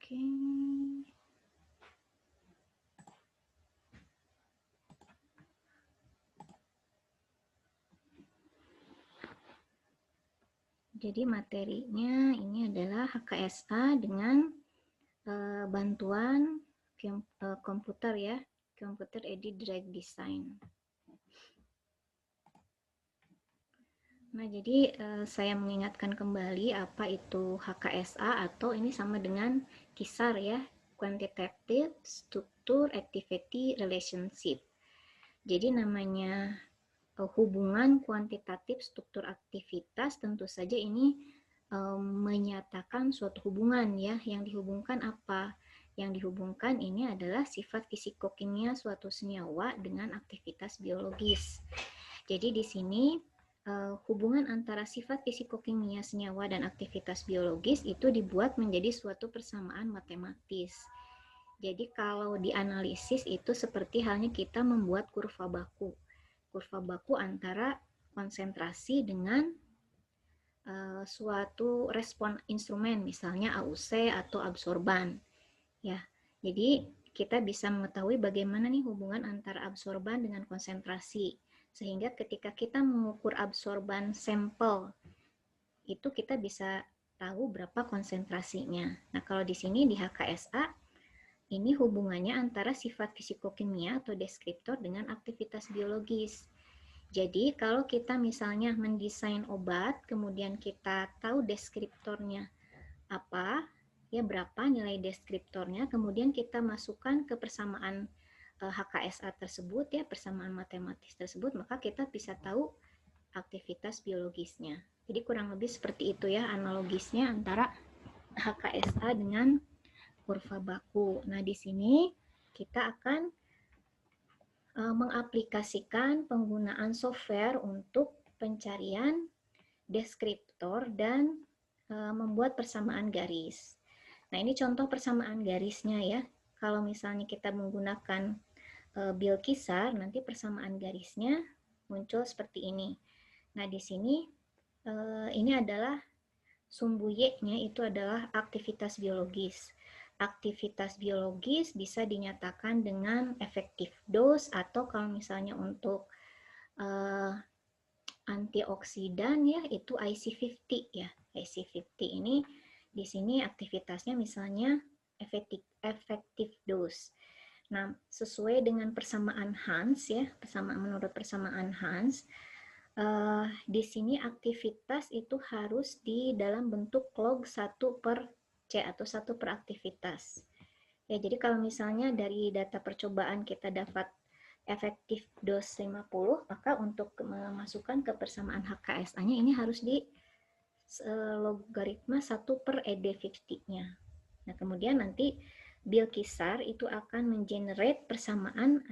Oke. Jadi materinya ini adalah HKSA dengan bantuan komputer ya, Computer Aided Drug Design. Nah, jadi saya mengingatkan kembali apa itu HKSA atau ini sama dengan KISAR ya, Quantitative Structure Activity Relationship. Jadi namanya hubungan kuantitatif struktur aktivitas, tentu saja ini menyatakan suatu hubungan ya. Yang dihubungkan apa? Yang dihubungkan ini adalah sifat fisikokimia suatu senyawa dengan aktivitas biologis. Jadi di sini hubungan antara sifat fisikokimia senyawa dan aktivitas biologis itu dibuat menjadi suatu persamaan matematis. Jadi kalau dianalisis itu seperti halnya kita membuat kurva baku. Kurva baku antara konsentrasi dengan suatu respon instrumen, misalnya AUC atau absorban. Ya, jadi kita bisa mengetahui bagaimana nih hubungan antara absorban dengan konsentrasi. Sehingga ketika kita mengukur absorban sampel, itu kita bisa tahu berapa konsentrasinya. Nah, kalau di sini di HKSA, ini hubungannya antara sifat fisikokimia atau deskriptor dengan aktivitas biologis. Jadi kalau kita misalnya mendesain obat, kemudian kita tahu deskriptornya apa, ya berapa nilai deskriptornya, kemudian kita masukkan ke persamaan HKSA tersebut ya, persamaan matematis tersebut, maka kita bisa tahu aktivitas biologisnya. Jadi kurang lebih seperti itu ya analogisnya antara HKSA dengan kurva baku. Nah, di sini kita akan mengaplikasikan penggunaan software untuk pencarian deskriptor dan membuat persamaan garis. Nah, ini contoh persamaan garisnya ya. Kalau misalnya kita menggunakan bil kisar, nanti persamaan garisnya muncul seperti ini. Nah, di sini ini adalah sumbu Y-nya itu adalah aktivitas biologis. Aktivitas biologis bisa dinyatakan dengan efektif dose atau kalau misalnya untuk antioksidan ya itu IC50 ya. IC50 ini di sini aktivitasnya misalnya efektif dose. Nah, sesuai dengan persamaan Hans ya, menurut persamaan Hans, di sini aktivitas itu harus di dalam bentuk log 1 per C atau 1 per aktivitas. Ya, jadi kalau misalnya dari data percobaan kita dapat efektif dose 50, maka untuk memasukkan ke persamaan HKSA-nya ini harus di logaritma 1 per ED50-nya. Nah, kemudian nanti bil kisar itu akan mengenerate persamaan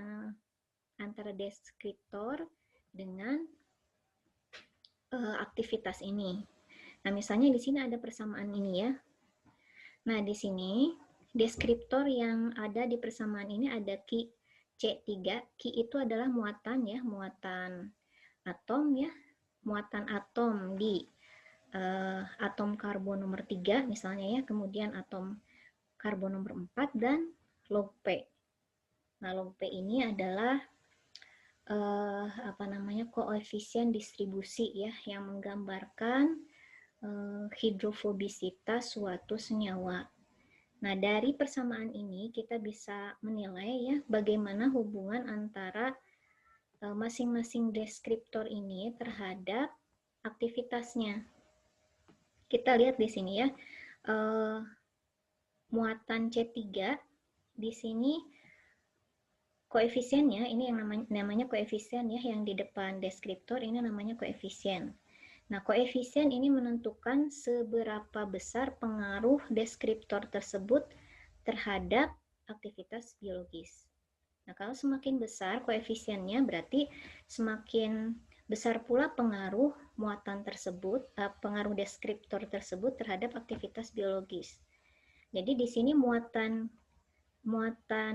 antara deskriptor dengan aktivitas ini. Nah, misalnya di sini ada persamaan ini ya. Nah, di sini deskriptor yang ada di persamaan ini ada Ki C3. Ki itu adalah muatan ya, muatan atom ya, muatan atom di atom karbon nomor 3 misalnya ya, kemudian atom karbon nomor 4 dan log P. Nah, log P ini adalah koefisien distribusi ya yang menggambarkan hidrofobisitas suatu senyawa. Nah, dari persamaan ini kita bisa menilai ya bagaimana hubungan antara masing-masing deskriptor ini terhadap aktivitasnya. Kita lihat di sini ya, muatan C3 di sini koefisiennya, ini yang namanya koefisien ya, yang di depan deskriptor ini namanya koefisien. Nah, koefisien ini menentukan seberapa besar pengaruh deskriptor tersebut terhadap aktivitas biologis. Nah, kalau semakin besar koefisiennya berarti semakin besar pula pengaruh muatan tersebut, pengaruh deskriptor tersebut terhadap aktivitas biologis. Jadi di sini muatan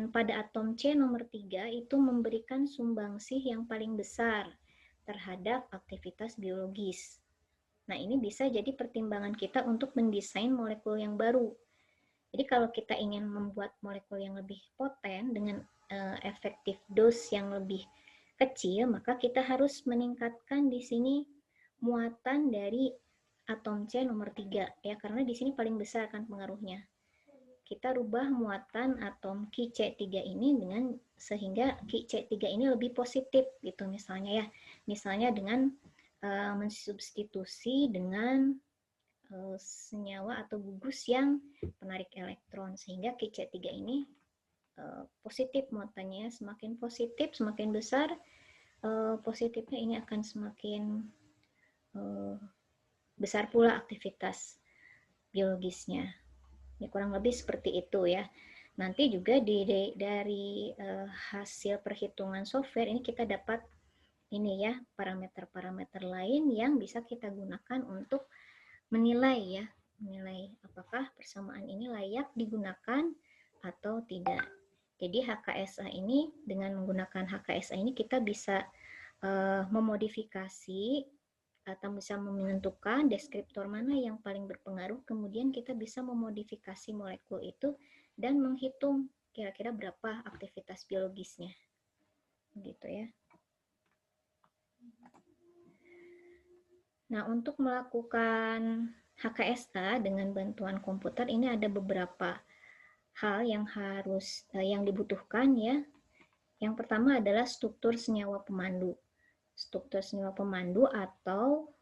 pada atom C nomor 3 itu memberikan sumbangsih yang paling besar terhadap aktivitas biologis. Nah, ini bisa jadi pertimbangan kita untuk mendesain molekul yang baru. Jadi kalau kita ingin membuat molekul yang lebih poten dengan efektif dose yang lebih kecil, maka kita harus meningkatkan di sini muatan dari atom C nomor 3 ya, karena di sini paling besar kan pengaruhnya. Kita rubah muatan atom Ki C3 ini dengan sehingga Ki C3 ini lebih positif gitu misalnya ya. Misalnya dengan mensubstitusi dengan senyawa atau gugus yang penarik elektron sehingga KC3 ini positif muatannya, semakin positif semakin besar positifnya ini akan semakin besar pula aktivitas biologisnya. Ya, kurang lebih seperti itu ya. Nanti juga dari hasil perhitungan software ini kita dapat ini ya parameter-parameter lain yang bisa kita gunakan untuk menilai ya, menilai apakah persamaan ini layak digunakan atau tidak. Jadi HKSA ini dengan menggunakan HKSA ini kita bisa memodifikasi atau bisa menentukan deskriptor mana yang paling berpengaruh, kemudian kita bisa memodifikasi molekul itu dan menghitung kira-kira berapa aktivitas biologisnya. Begitu ya. Nah, untuk melakukan HKSA dengan bantuan komputer ini ada beberapa hal yang yang dibutuhkan ya. Yang pertama adalah struktur senyawa pemandu. Struktur senyawa pemandu atau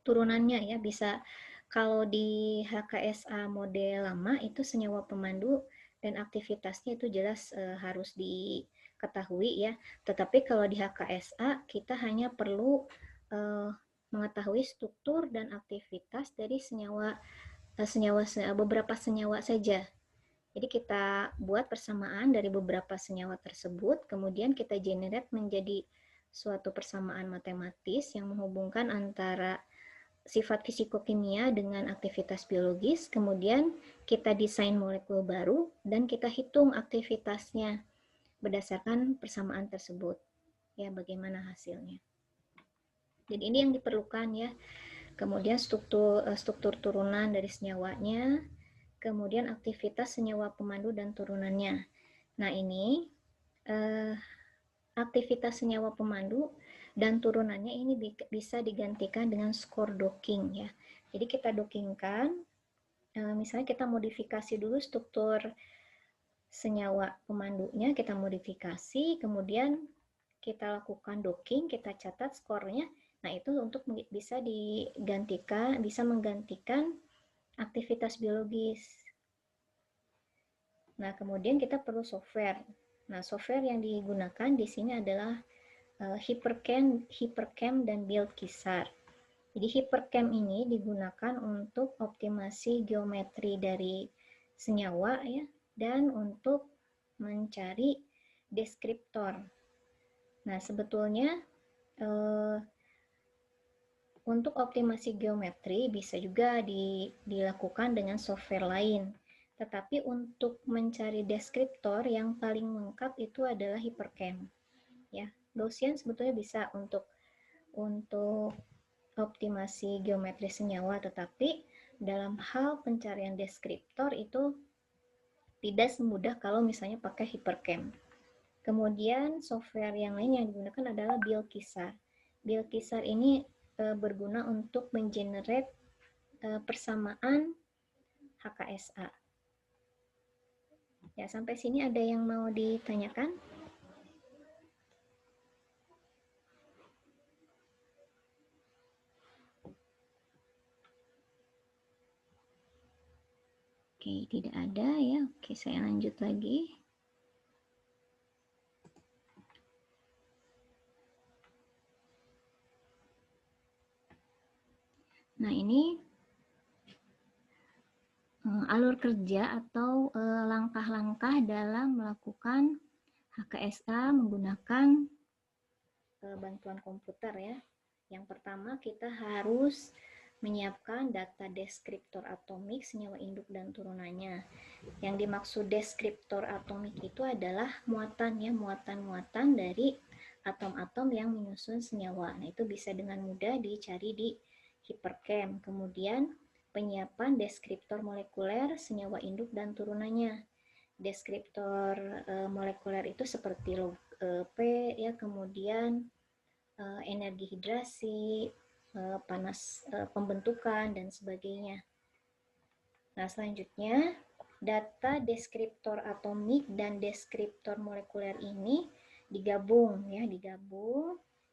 turunannya ya, bisa kalau di HKSA mode lama itu senyawa pemandu dan aktivitasnya itu jelas harus diketahui ya. Tetapi kalau di HKSA kita hanya perlu mengetahui struktur dan aktivitas dari beberapa senyawa saja. Jadi kita buat persamaan dari beberapa senyawa tersebut, kemudian kita generate menjadi suatu persamaan matematis yang menghubungkan antara sifat fisikokimia dengan aktivitas biologis, kemudian kita desain molekul baru dan kita hitung aktivitasnya berdasarkan persamaan tersebut. Ya, bagaimana hasilnya. Jadi ini yang diperlukan ya. Kemudian struktur turunan dari senyawanya, kemudian aktivitas senyawa pemandu dan turunannya. Nah, ini aktivitas senyawa pemandu dan turunannya ini bisa digantikan dengan skor docking ya. Jadi kita dockingkan, misalnya kita modifikasi dulu struktur senyawa pemandunya, kita modifikasi, kemudian kita lakukan docking, kita catat skornya. Nah, itu untuk bisa digantikan, bisa menggantikan aktivitas biologis. Nah, kemudian kita perlu software. Nah, software yang digunakan di sini adalah Hypercam dan BuildKisar. Jadi Hypercam ini digunakan untuk optimasi geometri dari senyawa ya, dan untuk mencari deskriptor. Nah, sebetulnya untuk optimasi geometri bisa juga dilakukan dengan software lain. Tetapi untuk mencari deskriptor yang paling lengkap itu adalah Hypercam. Ya, Gaussian sebetulnya bisa untuk optimasi geometri senyawa, tetapi dalam hal pencarian deskriptor itu tidak semudah kalau misalnya pakai Hypercam. Kemudian software yang lain yang digunakan adalah BuildKisar. BuildKisar ini berguna untuk mengenerate persamaan HKSA. Ya, sampai sini ada yang mau ditanyakan? Oke, tidak ada ya. Oke, saya lanjut lagi. Nah, ini alur kerja atau langkah-langkah dalam melakukan HKSA menggunakan bantuan komputer ya. Yang pertama kita harus menyiapkan data deskriptor atomik senyawa induk dan turunannya. Yang dimaksud deskriptor atomik itu adalah muatan ya, muatan-muatan dari atom-atom yang menyusun senyawa. Nah, itu bisa dengan mudah dicari di Hypercam. Kemudian penyiapan deskriptor molekuler, senyawa induk dan turunannya. Deskriptor molekuler itu seperti P ya, kemudian energi hidrasi, panas pembentukan dan sebagainya. Nah, selanjutnya data deskriptor atomik dan deskriptor molekuler ini digabung,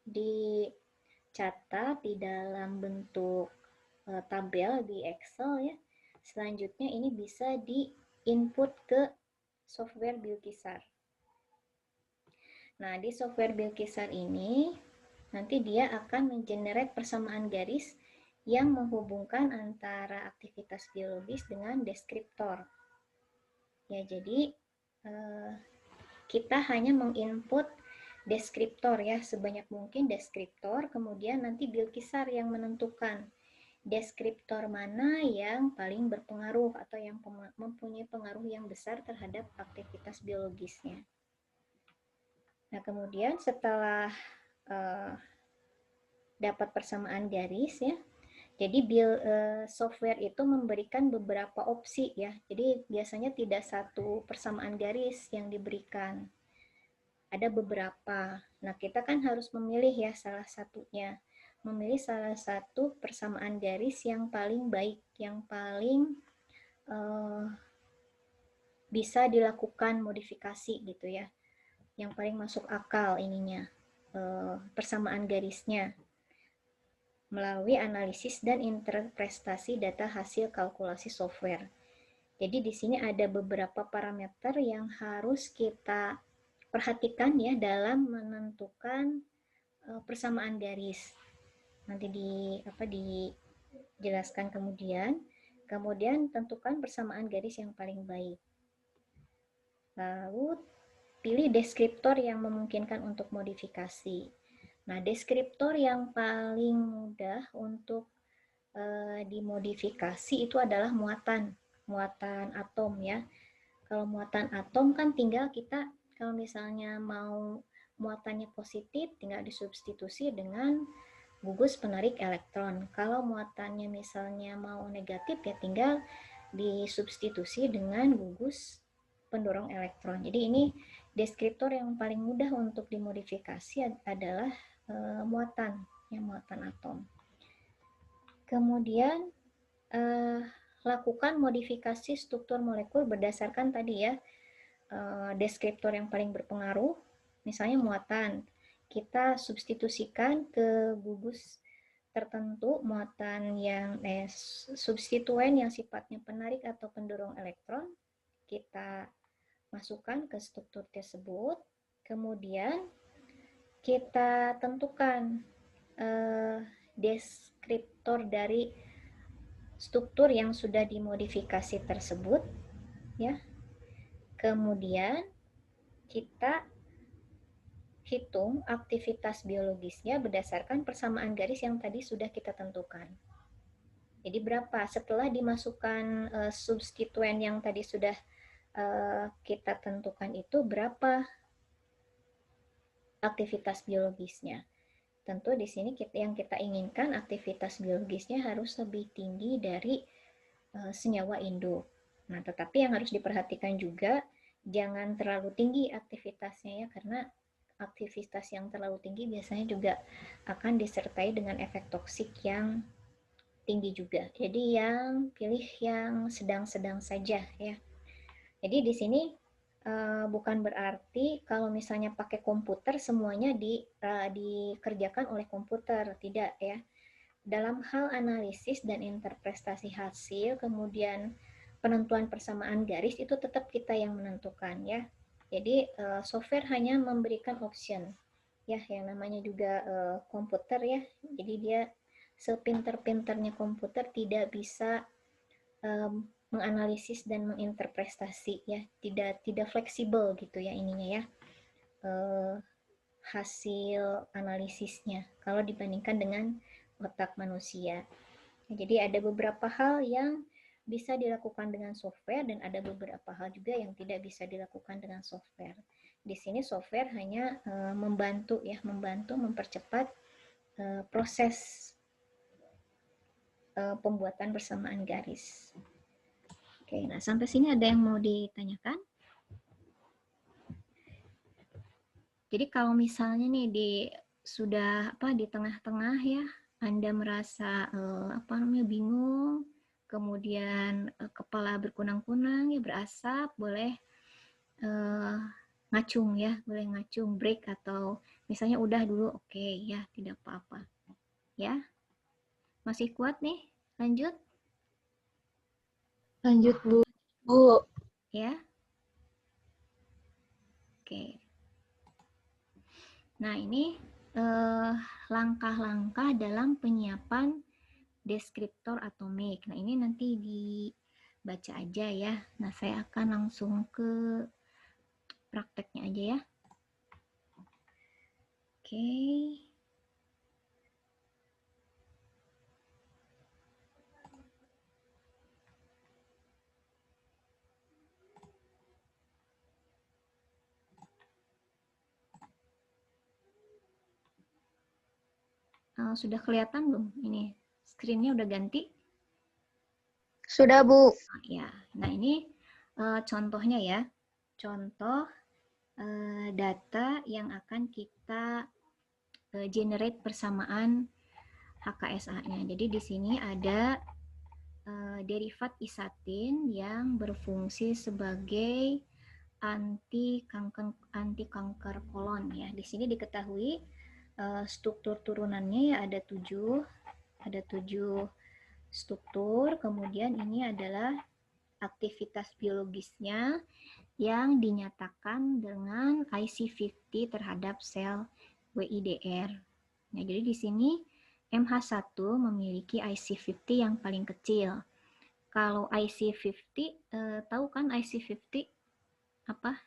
dicatat di dalam bentuk tabel di Excel ya. Selanjutnya ini bisa di-input ke software Bilkisar. Nah, di software Bilkisar ini nanti dia akan mengenerate persamaan garis yang menghubungkan antara aktivitas biologis dengan deskriptor. Ya, jadi kita hanya menginput deskriptor ya, sebanyak mungkin deskriptor, kemudian nanti Bilkisar yang menentukan deskriptor mana yang paling berpengaruh atau yang mempunyai pengaruh yang besar terhadap aktivitas biologisnya. Nah, kemudian setelah dapat persamaan garis ya, jadi software itu memberikan beberapa opsi ya. Jadi biasanya tidak satu persamaan garis yang diberikan. Ada beberapa. Nah, kita kan harus memilih ya salah satunya. Memilih salah satu persamaan garis yang paling baik, yang paling bisa dilakukan modifikasi gitu ya. Yang paling masuk akal ininya, persamaan garisnya, melalui analisis dan interpretasi data hasil kalkulasi software. Jadi di sini ada beberapa parameter yang harus kita perhatikan ya dalam menentukan persamaan garis. Nanti dijelaskan kemudian. Kemudian tentukan persamaan garis yang paling baik. Lalu pilih deskriptor yang memungkinkan untuk modifikasi. Nah, deskriptor yang paling mudah untuk dimodifikasi itu adalah muatan atom ya. Kalau muatan atom kan tinggal kita, kalau misalnya mau muatannya positif, tinggal disubstitusi dengan gugus penarik elektron. Kalau muatannya misalnya mau negatif, ya tinggal disubstitusi dengan gugus pendorong elektron. Jadi ini deskriptor yang paling mudah untuk dimodifikasi adalah muatan atom. Kemudian lakukan modifikasi struktur molekul berdasarkan tadi ya deskriptor yang paling berpengaruh, misalnya muatan. Kita substitusikan ke gugus tertentu muatan yang substituen yang sifatnya penarik atau pendorong elektron, kita masukkan ke struktur tersebut. Kemudian kita tentukan deskriptor dari struktur yang sudah dimodifikasi tersebut ya. Kemudian kita hitung aktivitas biologisnya berdasarkan persamaan garis yang tadi sudah kita tentukan. Jadi berapa setelah dimasukkan substituen yang tadi sudah kita tentukan itu, berapa aktivitas biologisnya. Tentu di sini yang kita inginkan aktivitas biologisnya harus lebih tinggi dari senyawa induk. Nah, tetapi yang harus diperhatikan juga jangan terlalu tinggi aktivitasnya ya, karena aktivitas yang terlalu tinggi biasanya juga akan disertai dengan efek toksik yang tinggi juga. Jadi pilih yang sedang-sedang saja ya. Jadi di sini bukan berarti kalau misalnya pakai komputer semuanya dikerjakan oleh komputer, tidak ya. Dalam hal analisis dan interpretasi hasil, kemudian penentuan persamaan garis itu tetap kita yang menentukan ya. Jadi software hanya memberikan option ya, yang namanya juga komputer ya. Jadi dia sepinter-pinternya komputer tidak bisa menganalisis dan menginterpretasi ya, tidak fleksibel gitu ya ininya ya hasil analisisnya kalau dibandingkan dengan otak manusia. Jadi ada beberapa hal yang bisa dilakukan dengan software dan ada beberapa hal juga yang tidak bisa dilakukan dengan software. Di sini software hanya membantu mempercepat proses pembuatan persamaan garis. Oke, nah sampai sini ada yang mau ditanyakan? Jadi kalau misalnya nih sudah di tengah-tengah ya, Anda merasa bingung, kemudian kepala berkunang-kunang ya, berasap, boleh ngacung ya, boleh ngacung, break, atau misalnya udah dulu, oke ya, tidak apa-apa ya. Masih kuat nih? Lanjut? Lanjut, Bu. Bu. Ya. Oke. Nah, ini langkah-langkah dalam penyiapan deskriptor atomik. Nah, ini nanti dibaca aja ya. Nah, saya akan langsung ke prakteknya aja ya. Oke. Sudah kelihatan belum? Ini screen-nya udah ganti? Sudah, Bu. Ya. Nah, ini contohnya ya. Contoh data yang akan kita generate persamaan HKSA-nya. Jadi di sini ada derivat isatin yang berfungsi sebagai anti kanker kolon ya. Di sini diketahui struktur turunannya ya ada 7 struktur, kemudian ini adalah aktivitas biologisnya yang dinyatakan dengan IC50 terhadap sel WIDR. Nah, jadi di sini MH1 memiliki IC50 yang paling kecil. Kalau IC50, tahu kan IC50 apa?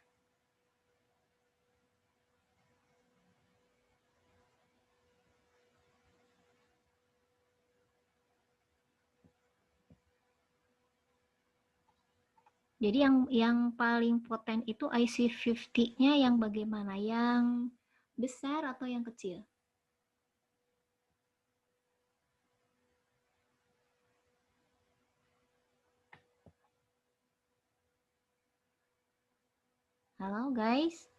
Jadi yang paling poten itu IC50-nya yang bagaimana? Yang besar atau yang kecil? Halo guys.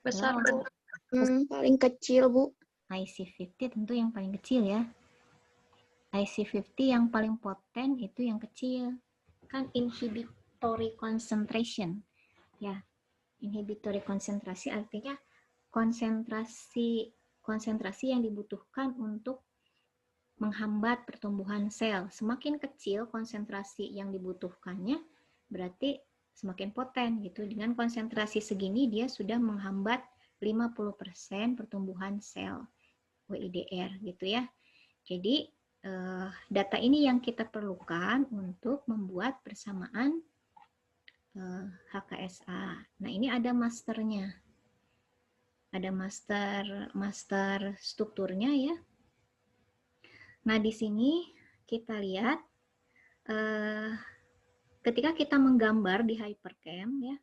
Besar, Halo. Bu. Paling kecil, Bu. IC50 tentu yang paling kecil ya. IC50 yang paling poten itu yang kecil. Kan inhibitory concentration. Ya, inhibitory konsentrasi artinya konsentrasi yang dibutuhkan untuk menghambat pertumbuhan sel. Semakin kecil konsentrasi yang dibutuhkannya, berarti semakin poten gitu. Dengan konsentrasi segini dia sudah menghambat 50% pertumbuhan sel WIDR gitu ya. Jadi data ini yang kita perlukan untuk membuat persamaan HKSA. Nah, ini ada masternya. Ada master strukturnya ya. Nah, di sini kita lihat ketika kita menggambar di Hypercam ya,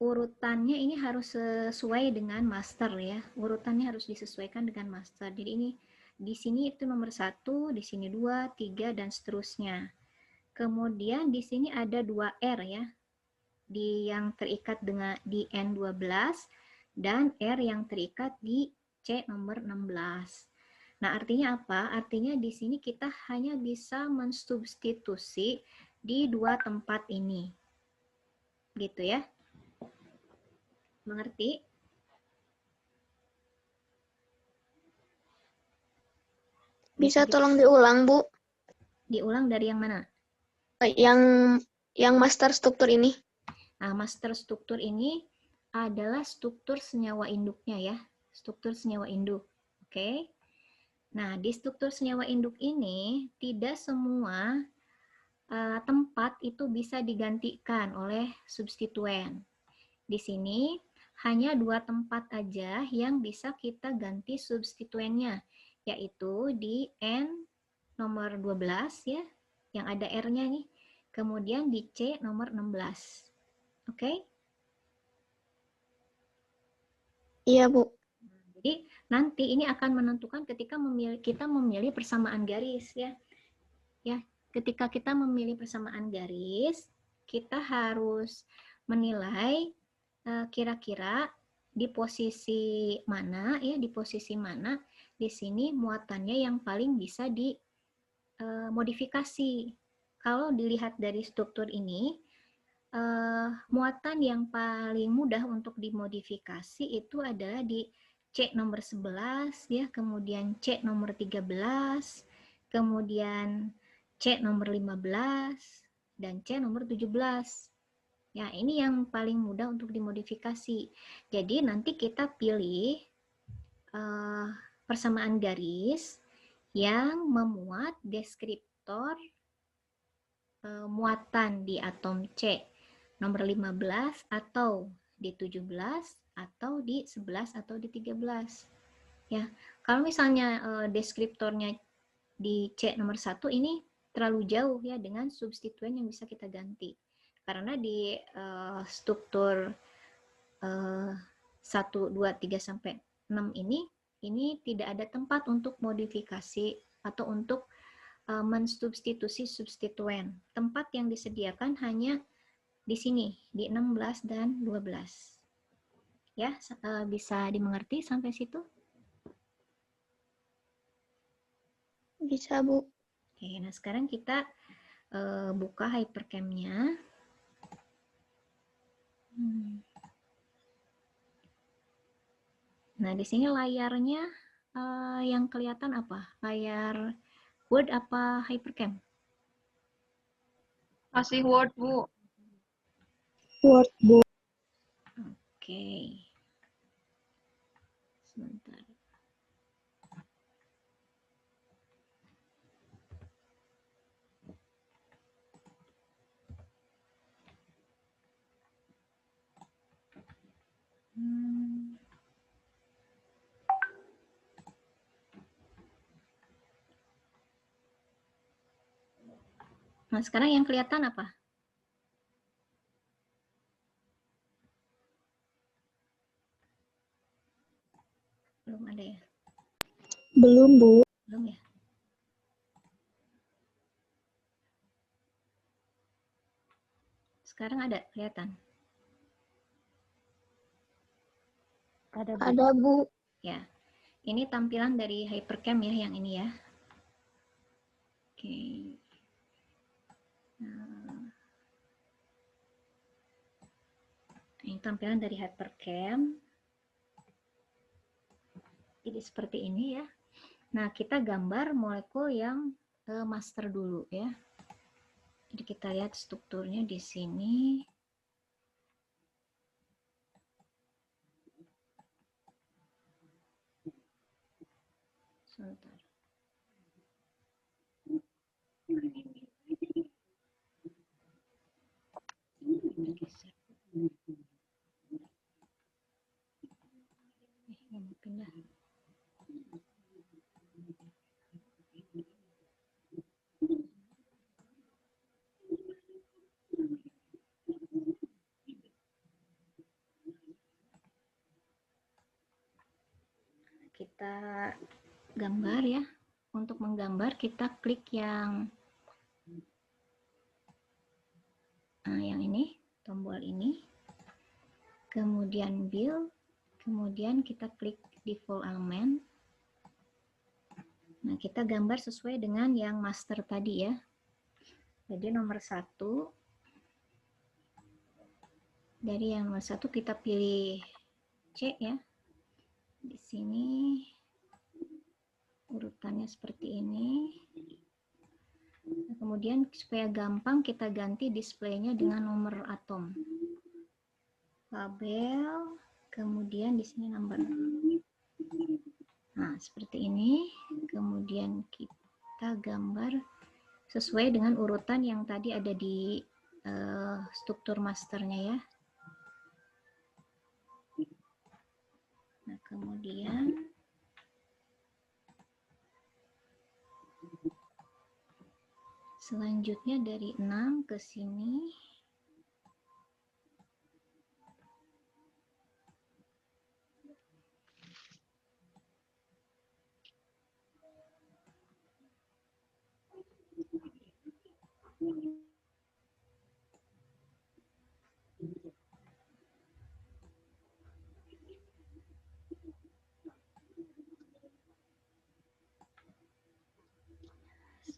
urutannya ini harus sesuai dengan master ya. Urutannya harus disesuaikan dengan master. Jadi ini di sini itu nomor 1, di sini 2, 3, dan seterusnya. Kemudian di sini ada 2 R ya, yang terikat dengan di N12 dan R yang terikat di C nomor 16. Nah, artinya apa? Artinya di sini kita hanya bisa mensubstitusi di 2 tempat ini. Gitu ya. Mengerti? Bisa tolong diulang, Bu? Diulang dari yang mana? Yang master struktur ini. Nah, master struktur ini adalah struktur senyawa induknya ya. Struktur senyawa induk. Oke. Nah, di struktur senyawa induk ini tidak semua tempat itu bisa digantikan oleh substituen. Di sini hanya 2 tempat aja yang bisa kita ganti substituennya, yaitu di N nomor 12 ya, yang ada R-nya nih. Kemudian di C nomor 16. Oke? Iya, Bu. Jadi nanti ini akan menentukan ketika kita memilih persamaan garis ya. Ya, ketika kita memilih persamaan garis, kita harus menilai kira-kira di posisi mana ya, di posisi mana di sini muatannya yang paling bisa dimodifikasi. Kalau dilihat dari struktur ini, muatan yang paling mudah untuk dimodifikasi itu adalah di C nomor 11 ya, kemudian C nomor 13, kemudian C nomor 15 dan C nomor 17. Ya, ini yang paling mudah untuk dimodifikasi. Jadi nanti kita pilih persamaan garis yang memuat deskriptor muatan di atom C nomor 15 atau di 17 atau di 11 atau di 13. Ya, kalau misalnya deskriptornya di C nomor 1 ini terlalu jauh ya dengan substituen yang bisa kita ganti. Karena di struktur 1, 2, 3 sampai 6 ini tidak ada tempat untuk modifikasi atau untuk mensubstitusi substituen. Tempat yang disediakan hanya di sini, di 16 dan 12. Ya, bisa dimengerti sampai situ? Bisa, Bu. Oke, nah sekarang kita buka hypercam-nya. Nah, di sini layarnya yang kelihatan apa? Layar Word apa hypercam? Masih Word, Bu. Word, Bu. Oke. Sebentar. Nah, sekarang yang kelihatan apa? Belum ada ya? Belum, Bu. Belum ya? Sekarang ada kelihatan? Ada, Bu. Ada, Bu. Ya. Ini tampilan dari hypercam ya, yang ini ya. Oke. Nah, ini tampilan dari hypercam. Jadi seperti ini ya. Nah, kita gambar molekul yang master dulu ya. Jadi kita lihat strukturnya di sini. Sebentar. Geser. Nggak mau pindah. Kita gambar ya. Untuk menggambar kita klik yang ini, tombol ini. Kemudian build, kemudian kita klik default element. Nah, kita gambar sesuai dengan yang master tadi ya. Jadi nomor 1, dari yang nomor 1 kita pilih C ya. Di sini urutannya seperti ini. Nah, kemudian supaya gampang kita ganti displaynya dengan nomor atom. Label, kemudian di sini number. Nah, seperti ini. Kemudian kita gambar sesuai dengan urutan yang tadi ada di struktur masternya ya. Nah, kemudian selanjutnya dari 6 ke sini.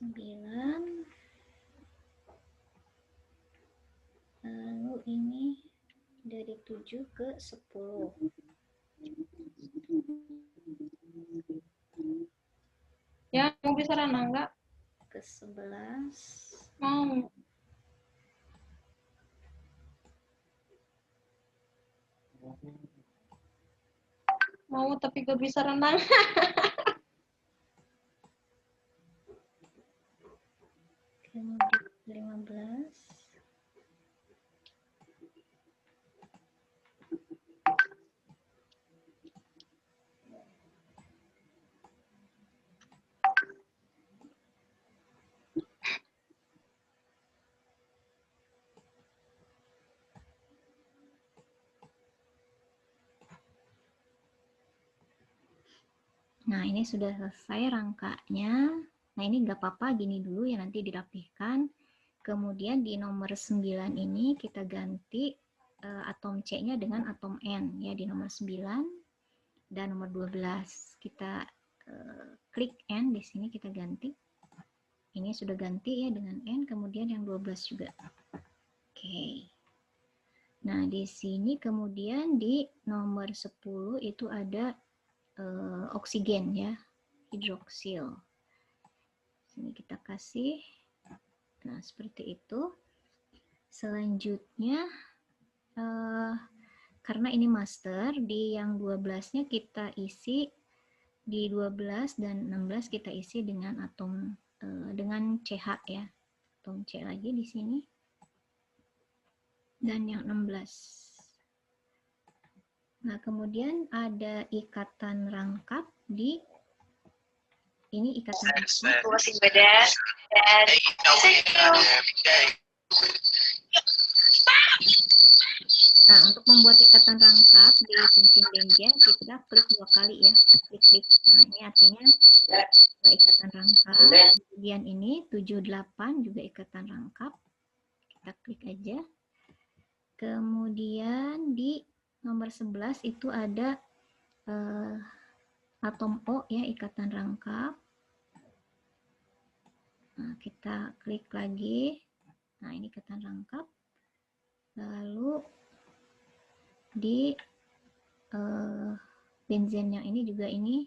9. Lalu ini dari 7 ke 10. Ya, mau bisa Rana enggak? Ke 11. Mau. Mau tapi gak bisa renang. Kemudian 15. Nah, ini sudah selesai rangkanya. Nah, ini nggak apa-apa, gini dulu ya, nanti dirapihkan. Kemudian di nomor 9 ini kita ganti atom C-nya dengan atom N ya, di nomor 9 dan nomor 12. Kita klik N di sini, kita ganti. Ini sudah ganti ya dengan N, kemudian yang 12 juga. Oke. Nah, di sini kemudian di nomor 10 itu ada oksigen ya, hidroksil. Sini kita kasih. Nah, seperti itu. Selanjutnya karena ini master, di yang 12-nya kita isi, di 12 dan 16 kita isi dengan atom dengan CH ya. Atom C lagi di sini. Dan yang 16. Nah, kemudian ada ikatan rangkap di ini ikatan rangkap. Nah, untuk membuat ikatan rangkap di cincin benjen kita klik 2 kali ya. Klik-klik. Nah, ini artinya ikatan rangkap. Kemudian ini 78 juga ikatan rangkap. Kita klik aja. Kemudian di nomor 11 itu ada atom O ya, ikatan rangkap. Nah, kita klik lagi. Nah, ini ikatan rangkap. Lalu di benzen yang ini juga ini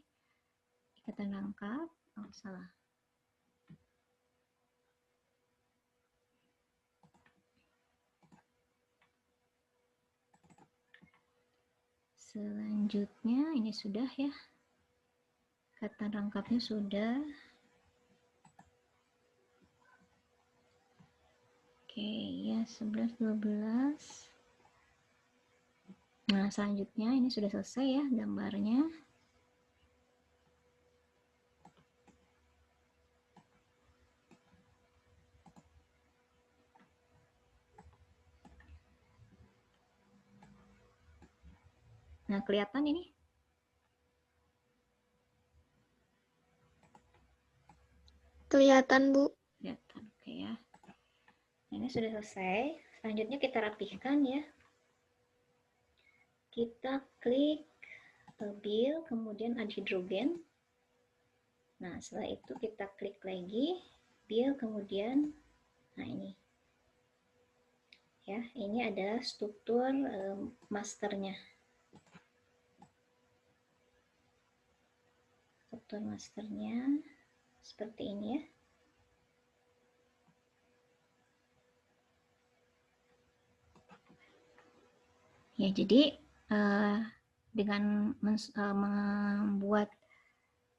ikatan rangkap. Oh, salah. Selanjutnya ini sudah ya. Ikatan rangkapnya sudah. Oke, ya 11 12. Nah, selanjutnya ini sudah selesai ya gambarnya. Nah, kelihatan ini? Kelihatan, Bu. Kelihatan, oke ya. Nah, ini sudah selesai. Selanjutnya kita rapihkan ya. Kita klik bil, kemudian add hidrogen. Nah, setelah itu kita klik lagi bil, kemudian nah ini. Ya, ini adalah struktur masternya. Struktur masternya seperti ini ya. Ya, jadi dengan membuat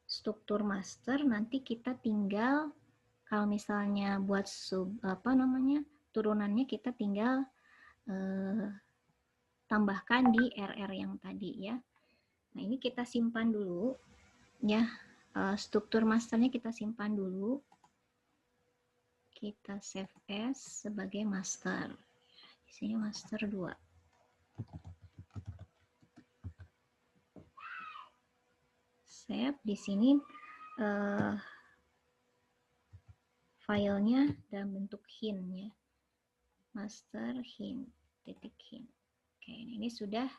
struktur master nanti kita tinggal kalau misalnya buat turunannya kita tinggal tambahkan di RR yang tadi ya. Nah, ini kita simpan dulu ya. Struktur masternya kita simpan dulu. Kita save as sebagai master. Di sini master 2. Save di sini filenya dalam bentuk hint ya. Master hint, titik hint. Oke, ini sudah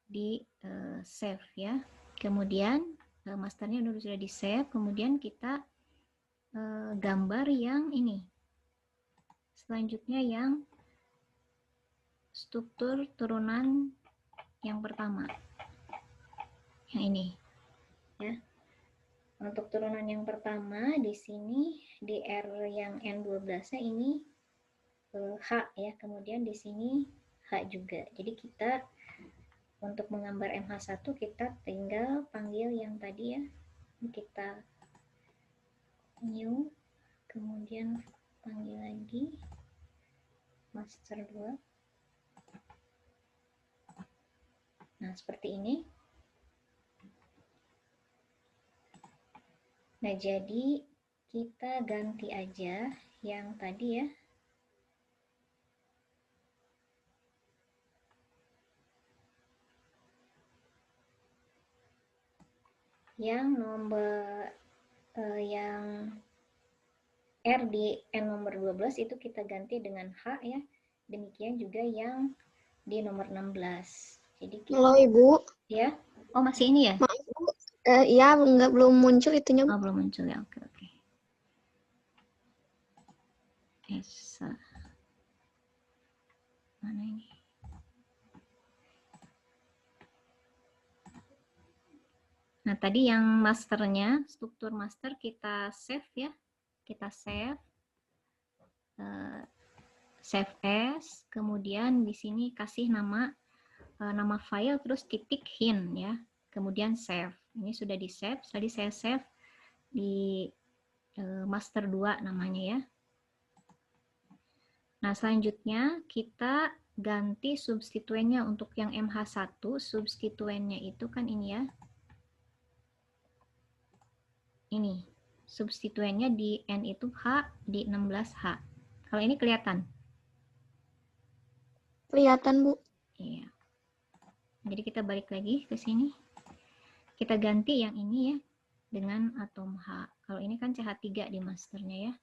di save ya. Kemudian masternya sudah di save, kemudian kita gambar yang ini. Selanjutnya yang struktur turunan yang pertama. Yang ini. Ya. Untuk turunan yang pertama di sini di R yang N12-nya ini H ya. Kemudian di sini H juga. Jadi kita untuk menggambar MH1 kita tinggal panggil yang tadi ya. Kita new, kemudian panggil lagi master 2. Nah, seperti ini. Nah, jadi kita ganti aja yang tadi ya. Yang nomor yang R di N nomor 12 itu kita ganti dengan H ya. Demikian juga yang di nomor 16. Jadi kita, Halo Ibu. Ya. Oh, masih ini ya? Maaf Bu. Iya, belum muncul itunya Bu. Oh, belum muncul ya. Oke. Esa. Mana ini? Nah, tadi yang masternya, struktur master kita save ya. Kita save. Save as, kemudian di sini kasih nama file terus titik hint ya. Kemudian save. Ini sudah di save. Tadi saya save di master 2 namanya ya. Nah, selanjutnya kita ganti substituennya untuk yang MH1, substituennya itu kan ini ya. Ini. Substituennya di N itu H, di 16H. Kalau ini kelihatan? Kelihatan Bu. Iya. Jadi kita balik lagi ke sini. Kita ganti yang ini ya dengan atom H. Kalau ini kan CH3 di masternya ya.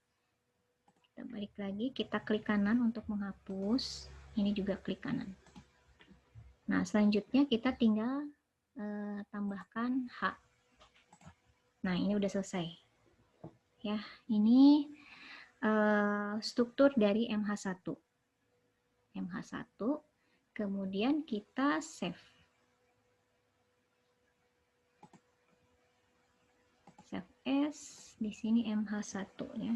Kita balik lagi, kita klik kanan untuk menghapus. Ini juga klik kanan. Nah, selanjutnya kita tinggal tambahkan H. Nah, ini udah selesai. Ya, ini struktur dari MH1. MH1, kemudian kita save. Save as, di sini MH1 ya.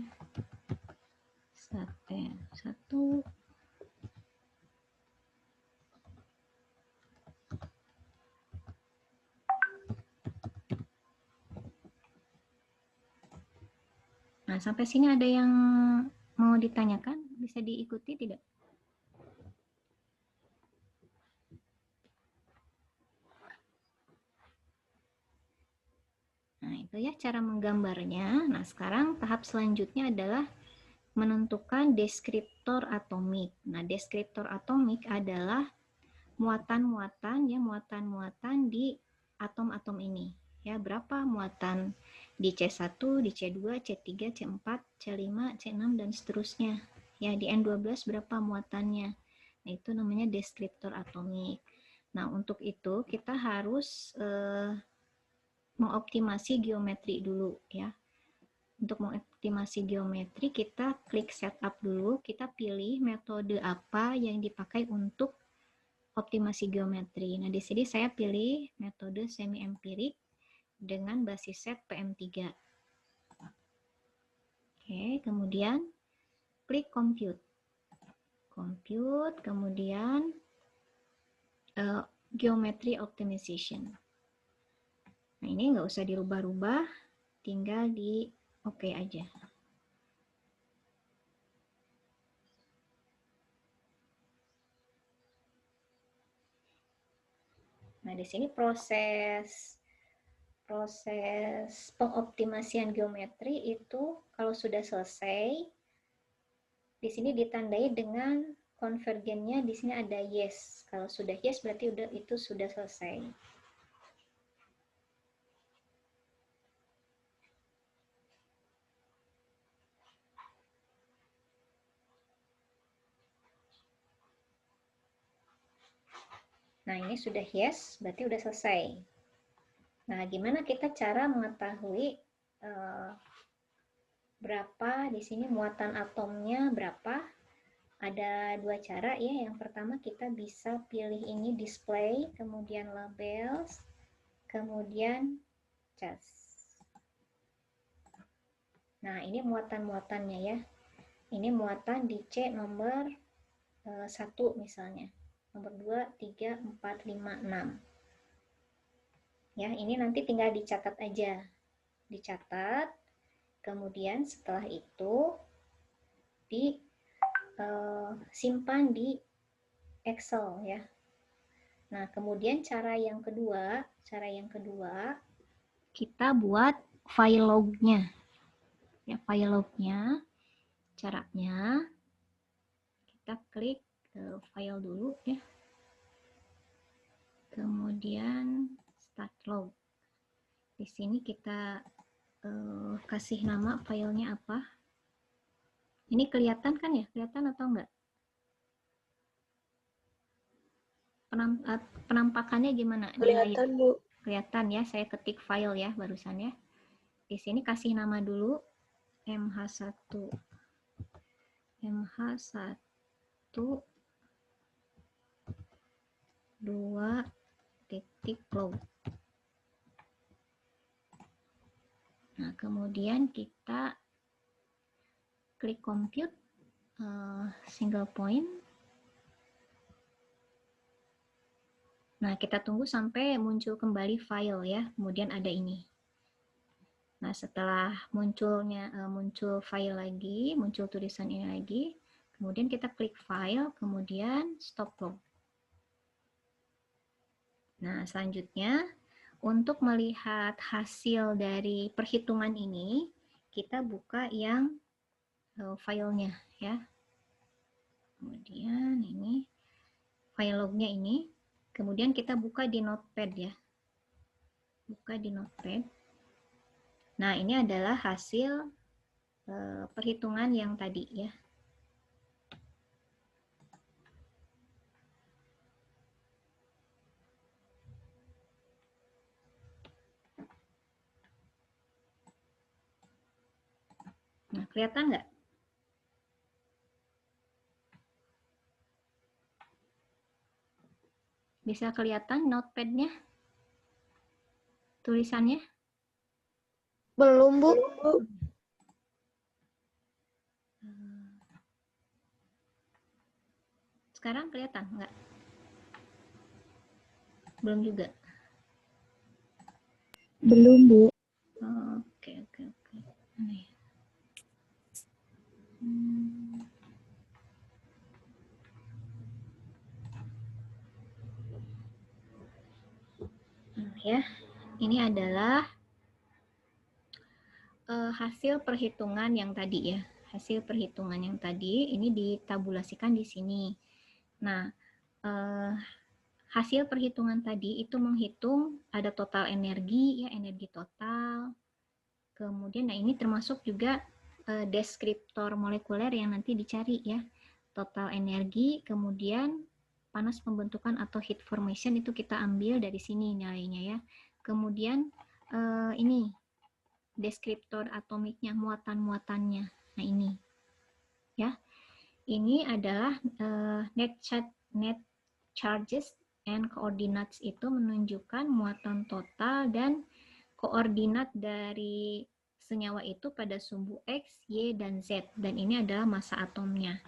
Satu. Nah, sampai sini ada yang mau ditanyakan? Bisa diikuti tidak? Nah, itu ya cara menggambarnya. Nah, sekarang tahap selanjutnya adalah menentukan deskriptor atomik. Nah, deskriptor atomik adalah muatan-muatan di atom-atom ini. Ya, berapa muatan di C1, di C2, C3, C4, C5, C6 dan seterusnya. Ya, di N12 berapa muatannya. Nah, itu namanya deskriptor atomik. Nah, untuk itu kita harus mengoptimasi geometri dulu ya. Untuk mengoptimasi geometri, kita klik setup dulu, kita pilih metode apa yang dipakai untuk optimasi geometri. Nah, di sini saya pilih metode semi empirik dengan basis set PM3. Oke, kemudian klik compute. Compute, kemudian geometry optimization. Nah, ini nggak usah dirubah-rubah, tinggal di oke aja. Nah, di sini proses pengoptimasian geometri itu kalau sudah selesai, di sini ditandai dengan konvergennya, di sini ada yes. Kalau sudah yes berarti itu sudah selesai. Nah, ini sudah yes, berarti sudah selesai. Nah, gimana kita cara mengetahui berapa, di sini muatan atomnya berapa. Ada dua cara ya. Yang pertama kita bisa pilih ini display, kemudian labels, kemudian charts. Nah, ini muatan-muatannya ya. Ini muatan di C nomor 1 misalnya. Nomor 2, 3, 4, 5, 6. Ya, ini nanti tinggal dicatat aja. Dicatat, kemudian setelah itu disimpan di Excel ya. Nah, kemudian cara yang kedua kita buat file lognya. Ya, file lognya caranya kita klik file dulu ya. Kemudian start log. Di sini kita kasih nama filenya apa. Ini kelihatan kan ya? Kelihatan atau enggak? Penampakannya gimana? Kelihatan, Bu. Kelihatan ya, saya ketik file ya barusan ya. Di sini kasih nama dulu MH1 2.log. Nah, kemudian kita klik compute single point. Nah, kita tunggu sampai muncul kembali file ya. Kemudian ada ini. Nah, setelah muncul file lagi, muncul tulisan ini lagi, kemudian kita klik file, kemudian stop log. Nah, selanjutnya untuk melihat hasil dari perhitungan ini, kita buka yang filenya ya. Kemudian ini file lognya ini, kemudian kita buka di Notepad ya. Buka di Notepad. Nah, ini adalah hasil perhitungan yang tadi ya. Nah, kelihatan nggak? Bisa kelihatan notepad-nya? Tulisannya? Belum, Bu. Sekarang kelihatan nggak? Belum juga? Belum, Bu. Oh, oke. Nih. Ya, ini adalah hasil perhitungan yang tadi ya. Hasil perhitungan yang tadi ini ditabulasikan di sini. Nah, hasil perhitungan tadi itu menghitung ada total energi ya, energi total. Kemudian, nah ini termasuk juga deskriptor molekuler yang nanti dicari ya. Total energi, kemudian panas pembentukan atau heat formation itu kita ambil dari sini nilainya ya. Kemudian ini deskriptor atomiknya, muatan-muatannya. Nah ini ya. Ini adalah net charges and coordinates, itu menunjukkan muatan total dan koordinat dari senyawa itu pada sumbu X, Y, dan Z. Dan ini adalah massa atomnya.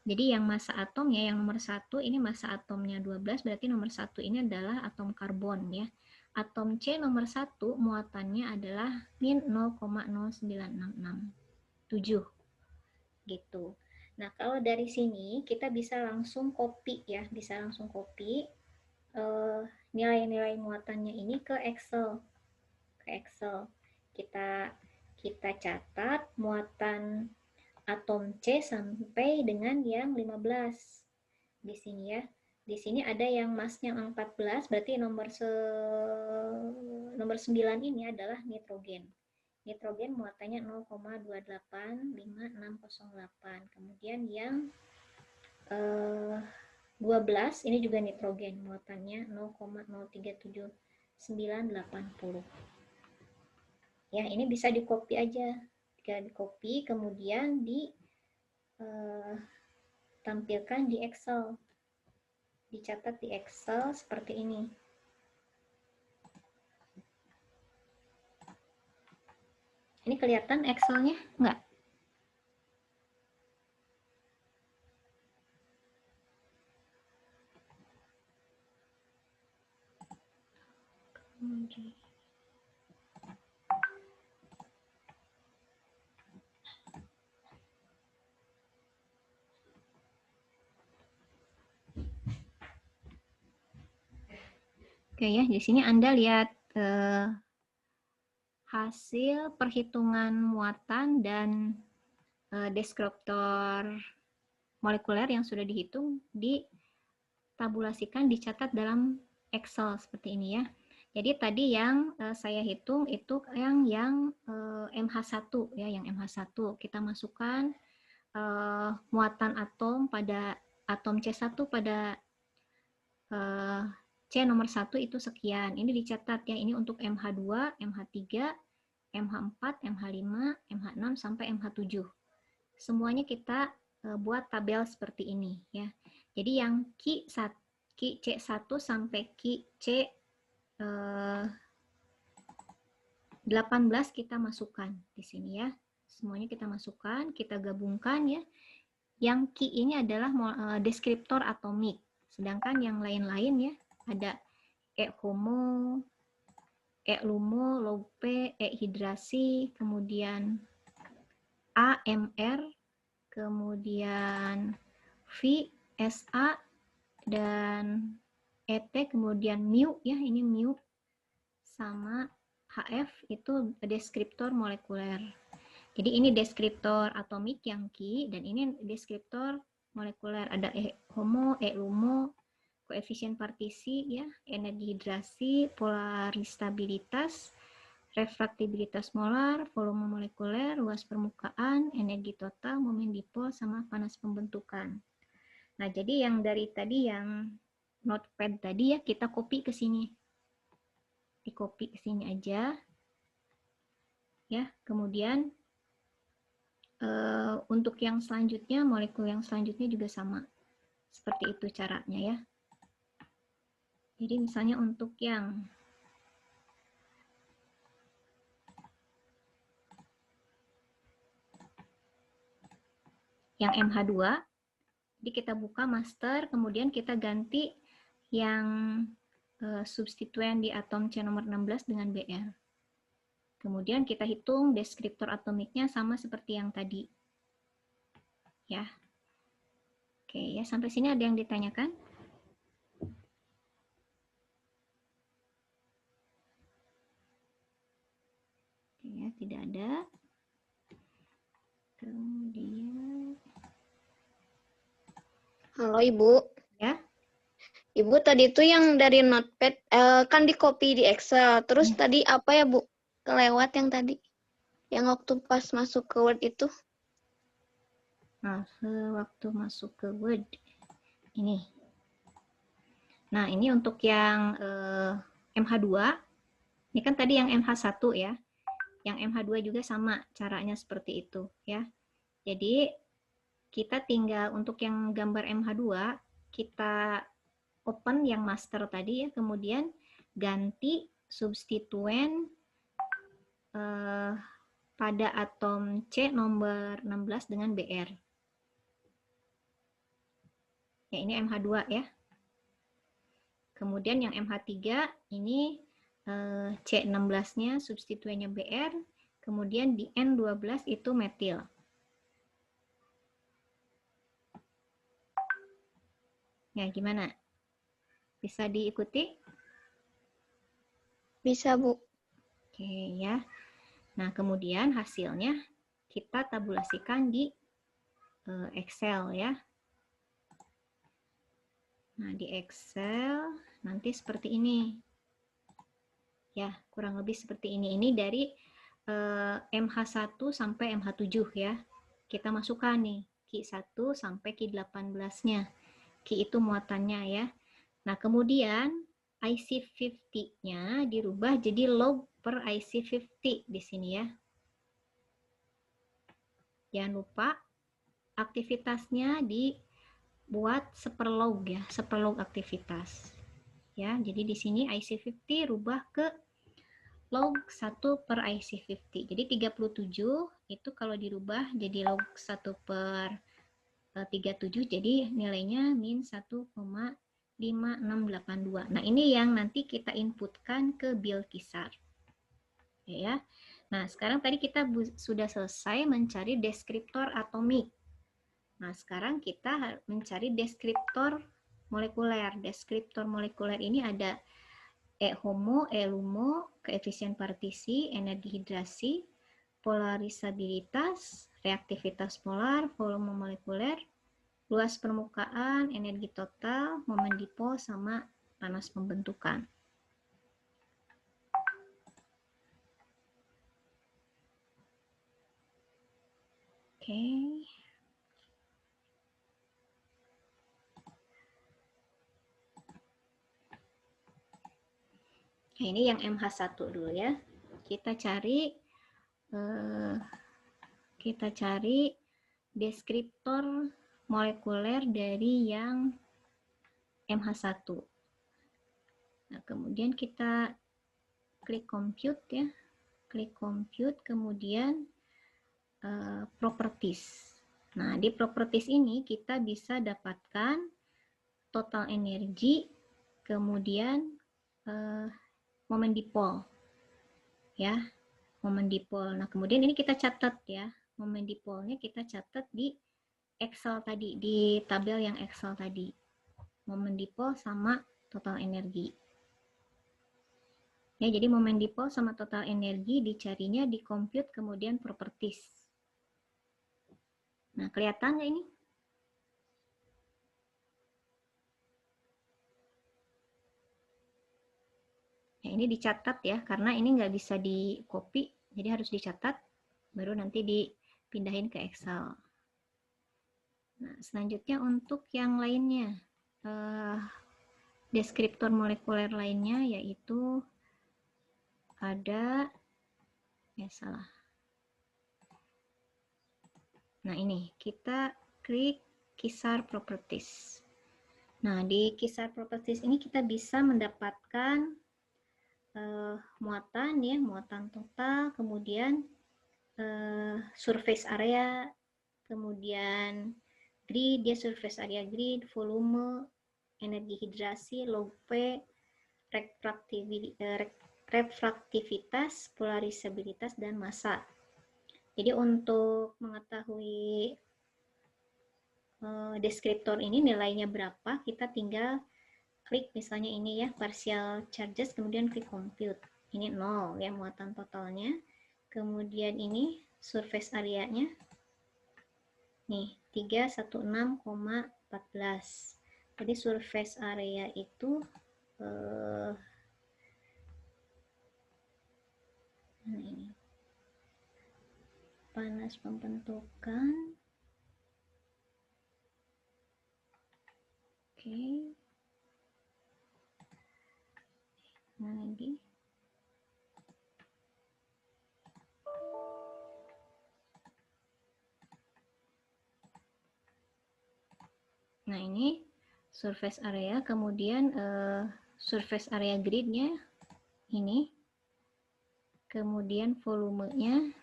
Jadi yang massa atomnya, yang nomor 1, ini massa atomnya 12, berarti nomor 1 ini adalah atom karbon ya. Atom C nomor 1, muatannya adalah min 0,09667. Gitu. Nah, kalau dari sini kita bisa langsung copy ya, nilai-nilai muatannya ini ke Excel. Kita catat muatan atom C sampai dengan yang 15 di sini ya. Di sini ada yang massnya 14, berarti nomor 9 ini adalah nitrogen. Nitrogen muatannya 0,285608. Kemudian yang 12 ini juga nitrogen, muatannya 0,037980. Ya, ini bisa di copy aja. di copy, kemudian ditampilkan di Excel, dicatat di Excel seperti ini. Ini kelihatan Excelnya nggak? Oke ya, di sini Anda lihat hasil perhitungan muatan dan deskriptor molekuler yang sudah dihitung ditabulasikan, dicatat dalam Excel seperti ini ya. Jadi tadi yang saya hitung itu yang MH1 ya, yang MH1 kita masukkan muatan atom pada atom C1 pada C nomor 1 itu sekian. Ini dicatat ya, ini untuk MH2, MH3, MH4, MH5, MH6 sampai MH7. Semuanya kita buat tabel seperti ini ya. Jadi yang Ki C1 sampai Ki C18 kita masukkan di sini ya. Semuanya kita masukkan, kita gabungkan ya. Yang Ki ini adalah deskriptor atomik. Sedangkan yang lain-lain ya, ada E-homo, E-lumo, log-P, E-hidrasi, kemudian AMR, kemudian V, SA, dan ET, kemudian mu ya, ini mu, sama HF itu deskriptor molekuler. Jadi ini deskriptor atomik yang Ki, dan ini deskriptor molekuler. Ada E-homo, E-lumo, koefisien partisi ya, energi hidrasi, polaristabilitas, refraktibilitas molar, volume molekuler, luas permukaan, energi total, momen dipol, sama panas pembentukan. Nah, jadi yang dari tadi yang notepad tadi ya, kita copy ke sini. Di copy ke sini aja. Ya, kemudian untuk yang selanjutnya, molekul yang selanjutnya juga sama. Seperti itu caranya ya. Jadi misalnya untuk yang MH2, jadi kita buka master, kemudian kita ganti yang substituen di atom C nomor 16 dengan Br. Kemudian kita hitung deskriptor atomiknya sama seperti yang tadi. Ya. Oke, ya sampai sini ada yang ditanyakan? Oke, ya, tidak ada. Kemudian Halo Ibu. ya. Ibu tadi itu yang dari notepad kan di copy di Excel. Terus tadi apa ya Bu? Kelewat yang tadi. Yang waktu pas masuk ke Word itu. Nah, waktu masuk ke Word ini. Nah, ini untuk yang MH2. Ini kan tadi yang MH1 ya. Yang MH2 juga sama caranya seperti itu ya. Jadi kita tinggal untuk yang gambar MH2 kita open yang master tadi ya, kemudian ganti substituen pada atom C nomor 16 dengan Br. Ya, ini MH2 ya. Kemudian yang MH3 ini C16-nya substituennya Br, kemudian di N12 itu metil. Ya, gimana? Bisa diikuti? Bisa Bu. Oke ya. Nah, kemudian hasilnya kita tabulasikan di Excel ya. Nah, di Excel nanti seperti ini. Ya, kurang lebih seperti ini. Ini dari MH1 sampai MH7 ya. Kita masukkan nih, Ki1 sampai Ki18-nya. Ki itu muatannya ya. Nah, kemudian IC50-nya dirubah jadi log per IC50 di sini ya. Jangan lupa aktivitasnya dibuat seperlog ya, seperlog aktivitas. Ya, jadi di sini IC50 rubah ke log 1 per IC50. Jadi 37 itu kalau dirubah jadi log 1 per 37, jadi nilainya min 1,5682. Nah, ini yang nanti kita inputkan ke bil kisar. Ya. Nah, sekarang tadi kita sudah selesai mencari deskriptor atomik. Nah, sekarang kita mencari deskriptor molekuler. Deskriptor molekuler ini ada E-HOMO, E-LUMO, koefisien partisi, energi hidrasi, polarisabilitas, reaktivitas polar, volume molekuler, luas permukaan, energi total, momen dipol, sama panas pembentukan. Oke. Nah, ini yang MH1 dulu ya. Kita cari deskriptor molekuler dari yang MH1. Nah, kemudian kita klik compute ya. Klik compute, kemudian properties. Nah, di properties ini kita bisa dapatkan total energi, kemudian momen dipol. Ya, momen dipol. Nah, kemudian ini kita catat ya. Momen dipolnya kita catat di Excel tadi, di tabel yang Excel tadi. Momen dipol sama total energi. Ya, jadi momen dipol sama total energi dicarinya di compute kemudian properties. Nah, kelihatan nggak ini? Ya, ini dicatat ya, karena ini nggak bisa di copy, jadi harus dicatat, baru nanti dipindahin ke Excel. Nah, selanjutnya untuk yang lainnya, deskriptor molekuler lainnya yaitu ada, ya salah. Nah, ini kita klik kisar properties. Nah, di kisar properties ini kita bisa mendapatkan muatan ya, muatan total, kemudian surface area, kemudian grid, dia surface area grid, volume, energi hidrasi, log P, refraktivitas, polarisabilitas, dan massa. Jadi untuk mengetahui deskriptor ini nilainya berapa, kita tinggal klik misalnya ini ya, partial charges, kemudian klik compute. Ini 0 ya muatan totalnya. Kemudian ini surface area-nya. Nih, 316,14. Jadi surface area itu ini panas pembentukan. Oke. Nah, lagi. Nah, ini surface area, kemudian surface area gridnya ini, kemudian volumenya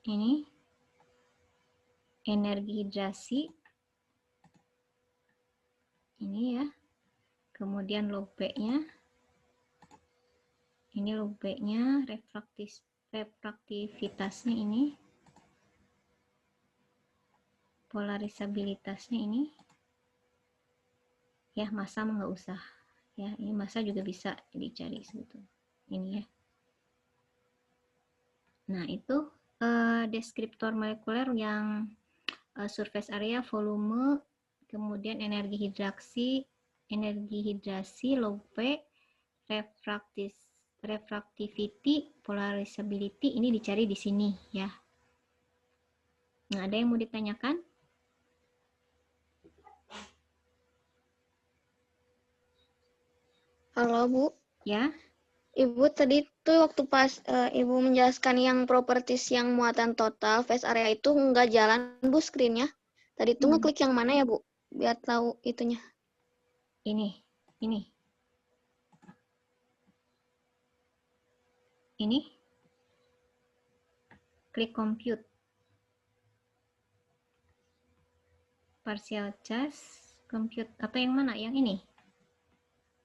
ini, energi hidrasi ini ya, kemudian log P-nya, ini log P-nya, refraktivitasnya ini, polarisabilitasnya ini, ya massa nggak usah, ya ini massa juga bisa dicari sebetulnya, ini ya. Nah, itu deskriptor molekuler yang surface area, volume, kemudian energi hidrasi, log P, refractivity, polarisability, ini dicari di sini ya. Nah, ada yang mau ditanyakan? Halo, Bu. Ya. Ibu tadi tuh waktu pas Ibu menjelaskan yang properties yang muatan total face area itu nggak jalan Bu screen-nya. Tadi tuh ngeklik yang mana ya Bu? Biar tahu itunya. Ini. Ini. Klik compute. Partial charge, compute. Atau yang mana? Yang ini?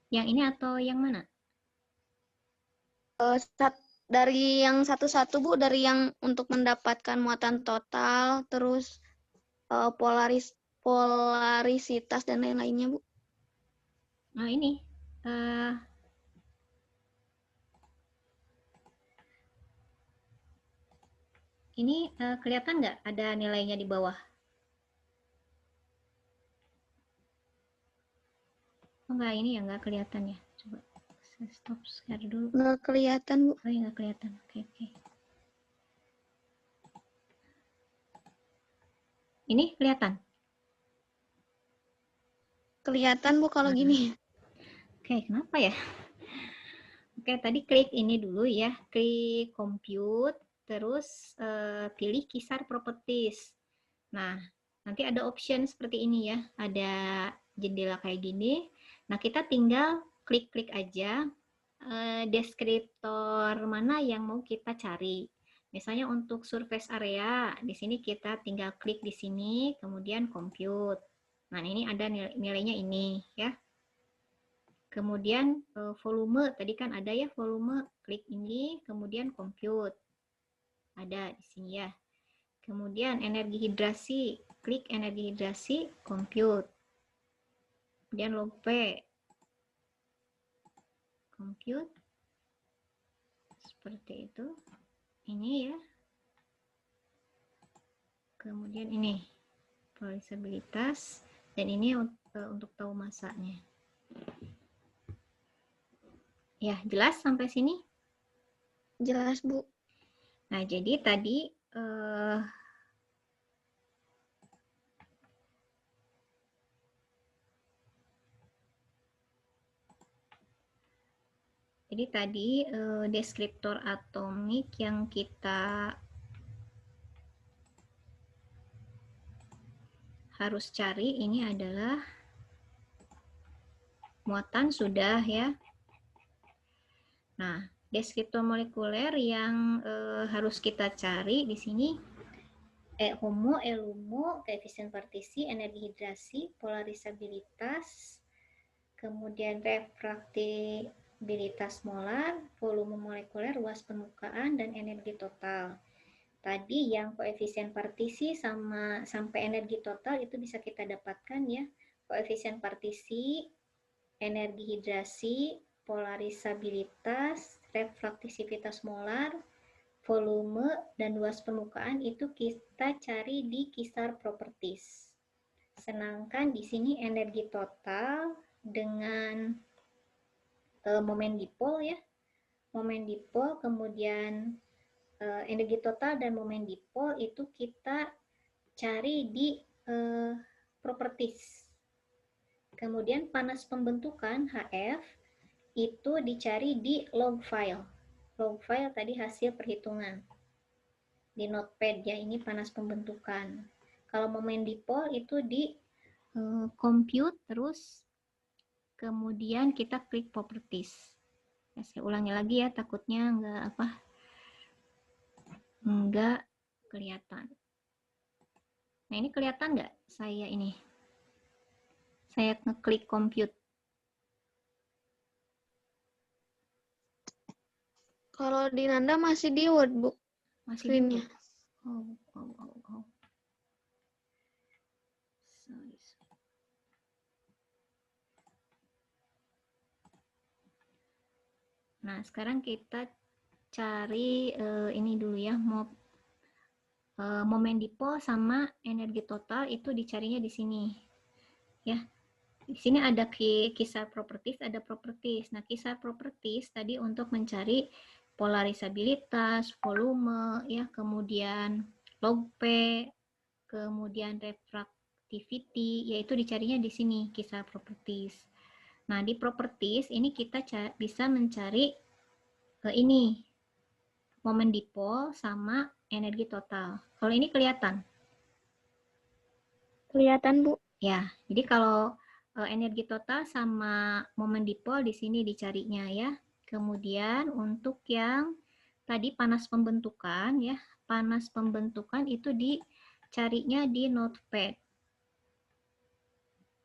Yang ini atau yang mana? Dari yang satu-satu Bu, dari yang untuk mendapatkan muatan total, terus polarisitas dan lain-lainnya Bu. Nah ini. Ini kelihatan nggak ada nilainya di bawah? Oh enggak, ini ya nggak kelihatan ya. Coba saya stop share dulu. Nggak kelihatan Bu. Oh ya nggak kelihatan. Oke. Ini kelihatan? Kelihatan Bu kalau gini. Oke, kenapa ya? Oke, tadi klik ini dulu ya. Klik compute, terus pilih kisar properties. Nah, nanti ada option seperti ini ya. Ada jendela kayak gini. Nah, kita tinggal klik-klik aja deskriptor mana yang mau kita cari. Misalnya untuk surface area, di sini kita tinggal klik di sini, kemudian compute. Nah, ini ada nilainya ini ya. Kemudian volume, tadi kan ada ya volume, klik ini, kemudian compute. Ada di sini ya. Kemudian energi hidrasi, klik energi hidrasi, compute. Kemudian log P, compute. Seperti itu. Ini ya. Kemudian ini, polarisabilitas. Dan ini untuk tahu masanya. Ya, jelas sampai sini? Jelas Bu. Nah, jadi tadi deskriptor atomik yang kita harus cari ini adalah muatan sudah ya. Nah, deskriptor molekuler yang harus kita cari di sini HOMO, LUMO, koefisien partisi, energi hidrasi, polarisabilitas, kemudian refraktibilitas molar, volume molekuler, luas permukaan, dan energi total. Tadi yang koefisien partisi sampai energi total itu bisa kita dapatkan ya. Koefisien partisi, energi hidrasi, polarisabilitas, refraktisivitas molar, volume, dan luas permukaan itu kita cari di kisar properties. Sedangkan di sini energi total dengan momen dipol ya. Momen dipol, kemudian energi total dan momen dipol itu kita cari di properties. Kemudian panas pembentukan HF itu dicari di log file. Log file tadi hasil perhitungan. Di notepad ya, ini panas pembentukan. Kalau momen dipol itu di compute, terus kemudian kita klik properties. Ya, saya ulangi lagi ya, takutnya nggak kelihatan. Nah, ini kelihatan nggak saya ini? Saya ngeklik compute. Kalau di Nanda masih di Word Bu. Masih Screen-nya. Oh. Sorry. Nah, sekarang kita cari ini dulu ya, momen dipol sama energi total itu dicarinya di sini. Ya. Di sini ada kisar properties, ada properties. Nah, kisar properties tadi untuk mencari polarisabilitas, volume, ya, kemudian log P, kemudian refractivity, yaitu dicarinya di sini kisar properties. Nah, di properties ini kita bisa mencari ini momen dipol sama energi total. Kalau ini kelihatan? Kelihatan, Bu. Ya, jadi kalau energi total sama momen dipol di sini dicarinya ya. Kemudian untuk yang tadi panas pembentukan ya, panas pembentukan itu dicarinya di notepad.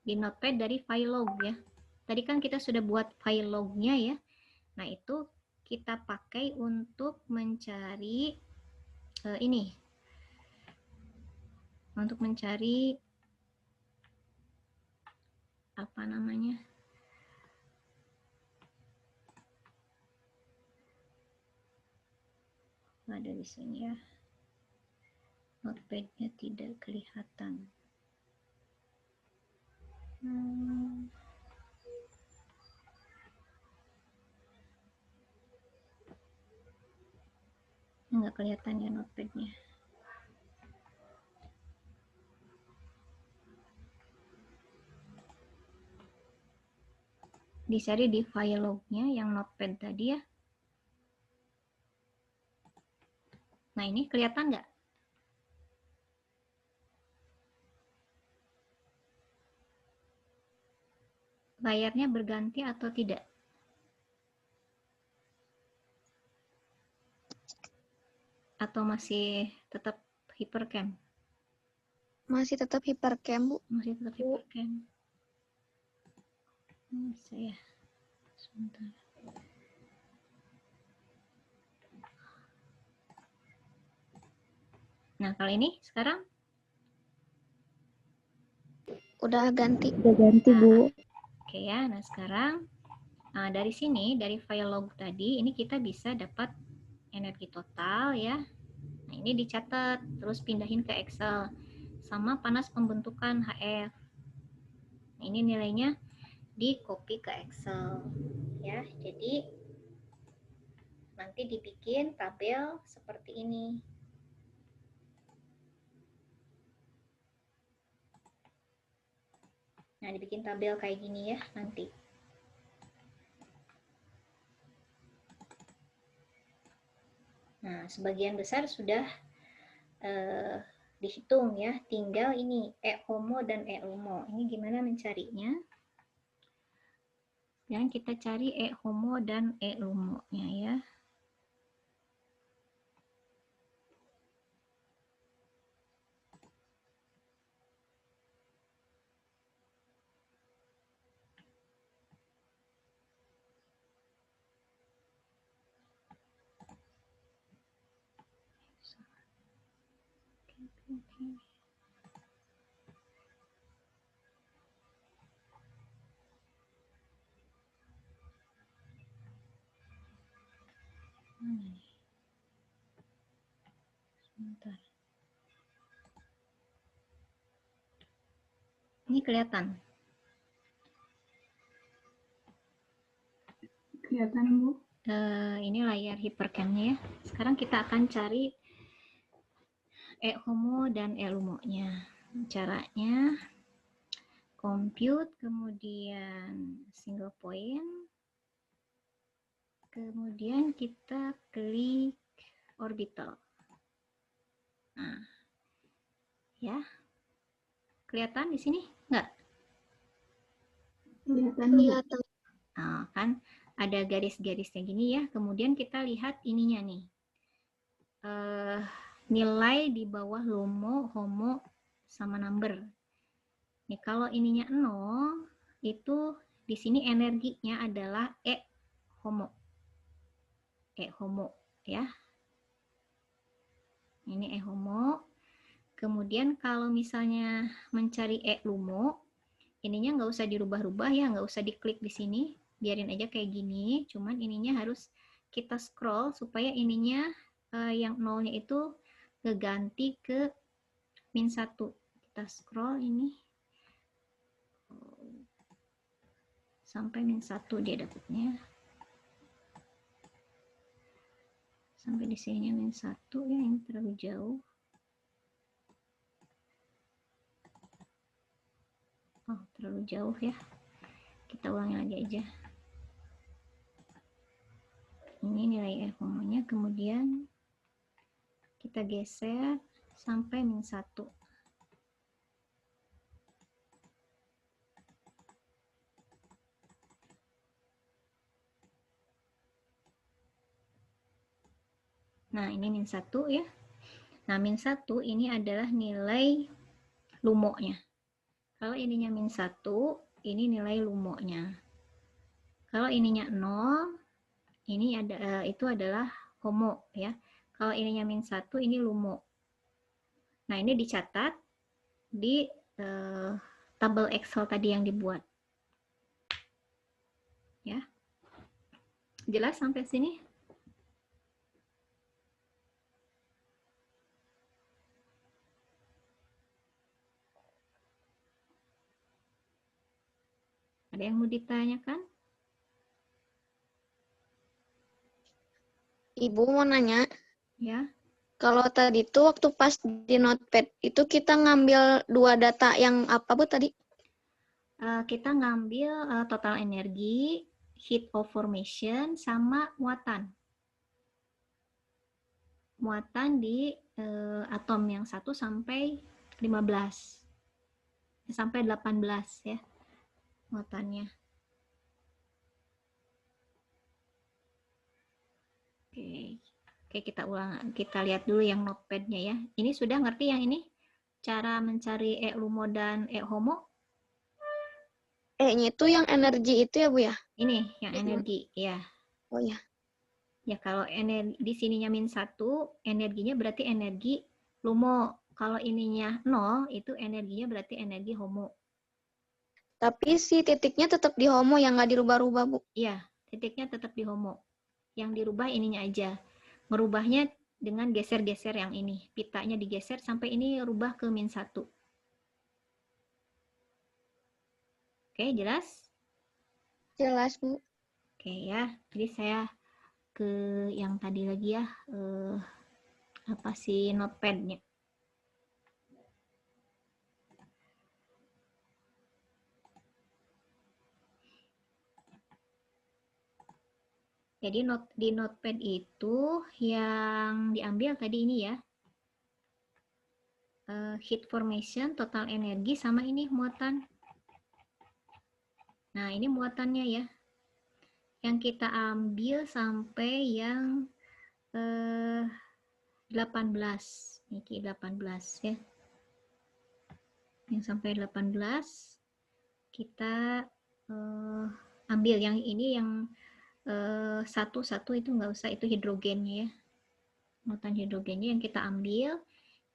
Di notepad dari file log ya. Tadi kan kita sudah buat file lognya ya. Nah, itu kita pakai untuk mencari ini. Untuk mencari apa namanya? Ada di sini ya. Notepad-nya tidak kelihatan. Nggak kelihatan ya notepad-nya. Dicari di file log-nya yang notepad tadi ya. Nah, ini kelihatan nggak? Layarnya berganti atau tidak? Atau masih tetap hypercam? Masih tetap hypercam, Bu. Masih tetap hypercam. Bisa ya. Sebentar. Nah, kalau ini sekarang? Udah ganti. Udah ganti, Bu. Oke ya, nah sekarang dari sini, dari file log tadi, ini kita bisa dapat energi total ya. Nah, ini dicatat, terus pindahin ke Excel. Sama panas pembentukan HF. Nah, ini nilainya di copy ke Excel. Ya, jadi nanti dibikin tabel seperti ini. Nah, dibikin tabel kayak gini ya nanti. Nah, sebagian besar sudah dihitung ya. Tinggal ini E-HOMO dan E-LUMO. Ini gimana mencarinya? Dan kita cari E-HOMO dan E-LUMO-nya ya. Sebentar. Ini kelihatan? Kelihatan, Bu. Ini layar hypercam-nya ya. Sekarang kita akan cari E-HOMO dan E-LUMO-nya. Caranya compute, kemudian single point, kemudian kita klik orbital. Nah, ya, kelihatan di sini nggak? Kelihatan. Nah, kan ada garis-garisnya gini ya. Kemudian kita lihat ininya nih. Nilai di bawah LUMO, HOMO, sama number. Nih, kalau ininya 0, itu di sini energinya adalah E-HOMO. E-HOMO ya. Ini E-HOMO. Kemudian kalau misalnya mencari E-LUMO, ininya nggak usah dirubah-rubah ya, nggak usah diklik di sini, biarin aja kayak gini. Cuman ininya harus kita scroll supaya ininya yang nolnya itu keganti ke -1. Kita scroll ini sampai -1 dia dapatnya. Sampai di sini -1 ya, ini terlalu jauh. Oh, terlalu jauh ya. Kita ulangi lagi aja. Ini nilai E homonya, kemudian kita geser sampai -1. Nah, ini -1 ya. Nah, -1 ini adalah nilai lumoknya. Kalau ininya -1, ini nilai lumoknya. Kalau ininya 0, ini itu adalah homo ya. Kalau ininya -1, ini lumo. Nah, ini dicatat di tabel Excel tadi yang dibuat. Ya. Jelas sampai sini? Ada yang mau ditanyakan? Ibu mau nanya, Ya. kalau tadi tuh waktu pas di Notepad itu kita ngambil 2 data yang apa Bu tadi? Kita ngambil total energi, heat of formation, sama muatan. Muatan di atom yang 1 sampai 15. Sampai 18 ya muatannya. Oke, kita ulang, kita lihat dulu yang notepad-nya ya. Ini sudah ngerti yang ini? Cara mencari E lumo dan E homo? E-nya itu yang energi itu ya Bu ya? Ini yang energi, ya. Oh ya. Ya, kalau energi di sininya -1, energinya berarti energi lumo. Kalau ininya 0, itu energinya berarti energi homo. Tapi si titiknya tetap di homo yang nggak dirubah-rubah Bu. Iya, titiknya tetap di homo. Yang dirubah ininya aja. Merubahnya dengan geser-geser yang ini. Pitanya digeser sampai ini rubah ke -1. Oke, jelas? Jelas Bu. Oke ya, jadi saya ke yang tadi lagi ya, apa sih notepad-nya. Jadi di notepad itu yang diambil tadi ini ya, heat formation, total energi, sama ini muatan. Nah, ini muatannya ya. Yang kita ambil sampai yang 18. Ini 18 ya. Yang sampai 18 kita ambil yang ini, yang satu itu nggak usah, itu hidrogennya ya. Muatan hidrogennya yang kita ambil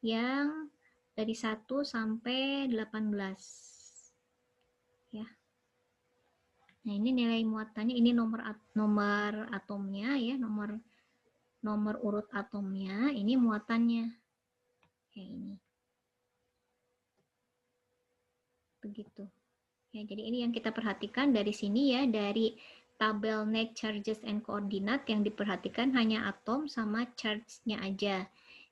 yang dari 1 sampai 18 ya. Nah, ini nilai muatannya, ini nomor atomnya ya, nomor urut atomnya, ini muatannya kayak ini. Begitu. Ya, jadi ini yang kita perhatikan dari sini ya, dari tabel net charges and coordinate yang diperhatikan hanya atom sama charge-nya aja.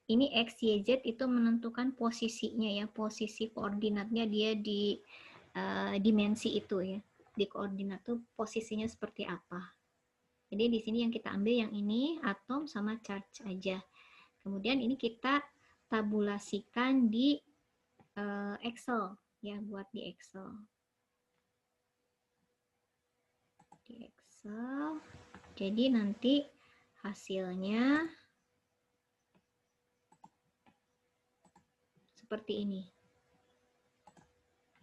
Ini X, Y, Z itu menentukan posisinya ya, posisi koordinatnya dia di dimensi itu ya. Di koordinat itu posisinya seperti apa. Jadi di sini yang kita ambil yang ini, atom sama charge aja. Kemudian ini kita tabulasikan di Excel ya, buat di Excel. Di Excel. Jadi nanti hasilnya seperti ini.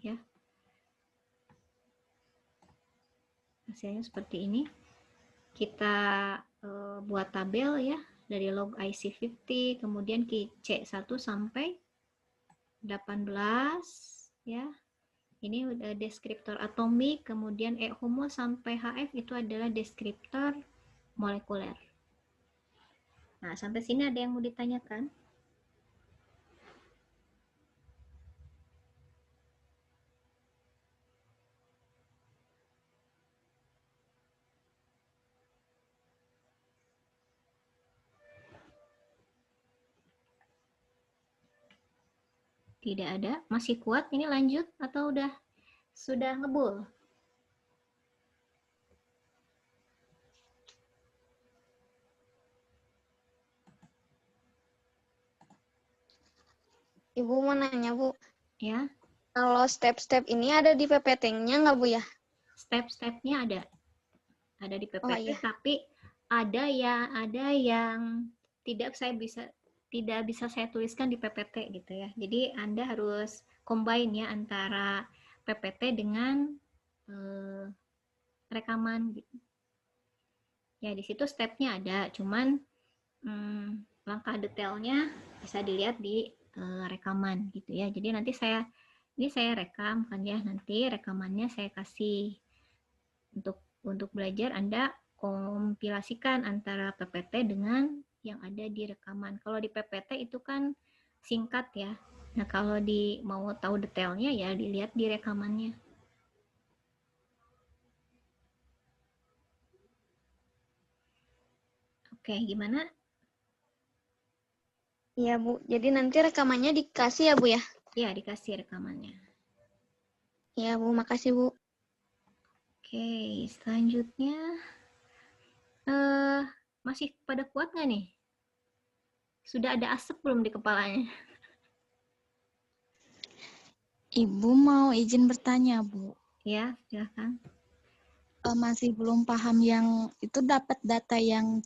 Ya. Hasilnya seperti ini. Kita buat tabel ya, dari log IC50, kemudian C1 sampai 18 ya. Ini deskriptor atomik, kemudian E homo sampai HF itu adalah deskriptor molekuler. Nah, sampai sini ada yang mau ditanyakan? Tidak ada? Masih kuat? Ini lanjut atau sudah ngebul? Ibu mau nanya, Bu. Ya, Kalau step-step ini ada di PPT-nya nggak, Bu ya? step-stepnya ada di Oh PPT, iya. tapi ada yang tidak bisa saya tuliskan di PPT gitu ya. Jadi Anda harus combine ya antara PPT dengan rekaman gitu. Ya di situ stepnya ada, cuman langkah detailnya bisa dilihat di rekaman gitu ya. Jadi nanti saya rekam kan ya, nanti rekamannya saya kasih untuk belajar. Anda kompilasikan antara PPT dengan yang ada di rekaman. Kalau di PPT itu kan singkat ya. Nah, kalau mau tahu detailnya ya dilihat di rekamannya. Oke, gimana? Iya, Bu. Jadi nanti rekamannya dikasih ya, Bu ya? Ya, dikasih rekamannya. Iya, Bu. Makasih, Bu. Oke, selanjutnya masih pada kuat nggak nih? Sudah ada asap belum di kepalanya? Ibu mau izin bertanya, Bu. Ya, silahkan. Masih belum paham yang itu dapat data yang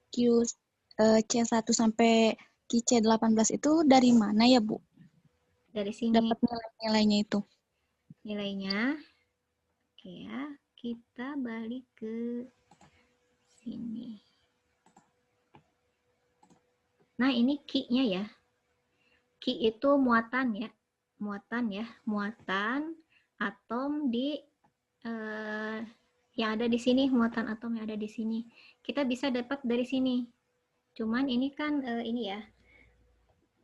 C1 sampai QC18 itu dari mana ya, Bu? Dari sini Dapat nilai-nilainya itu. nilainya. Oke ya, kita balik ke sini. Nah, ini key-nya ya. Key itu muatan ya. Muatan atom di yang ada di sini, muatan atom yang ada di sini. Kita bisa dapat dari sini. Cuman ini kan ini ya,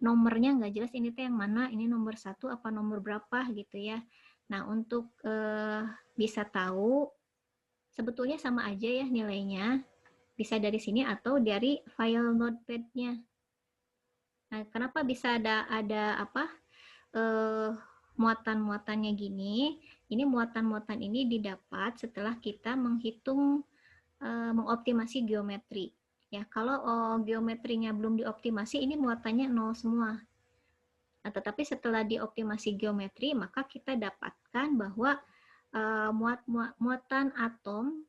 nomornya nggak jelas ini tuh yang mana, ini nomor 1 apa nomor berapa gitu ya. Nah, untuk bisa tahu sebetulnya sama aja ya nilainya, bisa dari sini atau dari file notepad-nya. Nah, kenapa bisa ada apa muatan-muatannya gini? Ini muatan-muatan ini didapat setelah kita menghitung mengoptimasi geometri. Ya, kalau geometrinya belum dioptimasi, ini muatannya 0 semua. Nah, tetapi setelah dioptimasi geometri, maka kita dapatkan bahwa muatan atom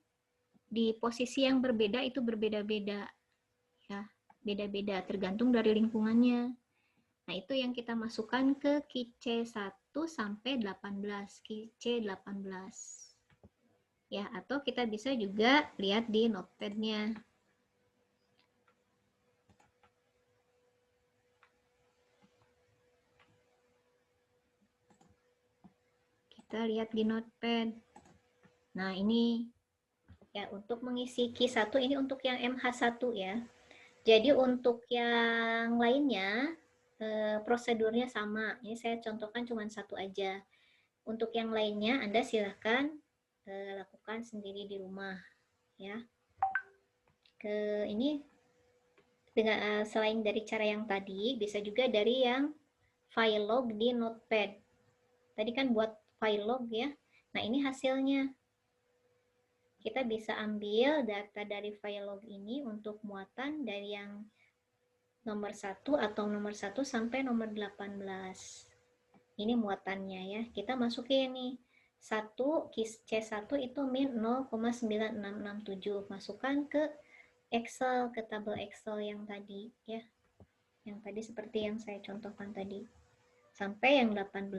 di posisi yang berbeda itu berbeda-beda. Ya, beda-beda tergantung dari lingkungannya. Nah, itu yang kita masukkan ke QC1 sampai 18, QC18. Ya, atau kita bisa juga lihat di notepad-nya. Kita lihat di notepad. Nah, ini ya untuk mengisi Q1 ini untuk yang MH1 ya. Jadi untuk yang lainnya prosedurnya sama. Ini saya contohkan cuma satu aja. Untuk yang lainnya Anda silahkan lakukan sendiri di rumah ya. Ini dengan selain dari cara yang tadi, bisa juga dari yang file log di notepad. Tadi kan buat file log ya. Nah, ini hasilnya. Kita bisa ambil data dari file log ini untuk muatan dari yang nomor 1 atau nomor 1 sampai nomor 18. Ini muatannya ya. Kita masukin nih. 1 C1 itu min 0,9667. Masukkan ke Excel, ke tabel Excel yang tadi ya. Yang tadi seperti yang saya contohkan tadi. Sampai yang 18.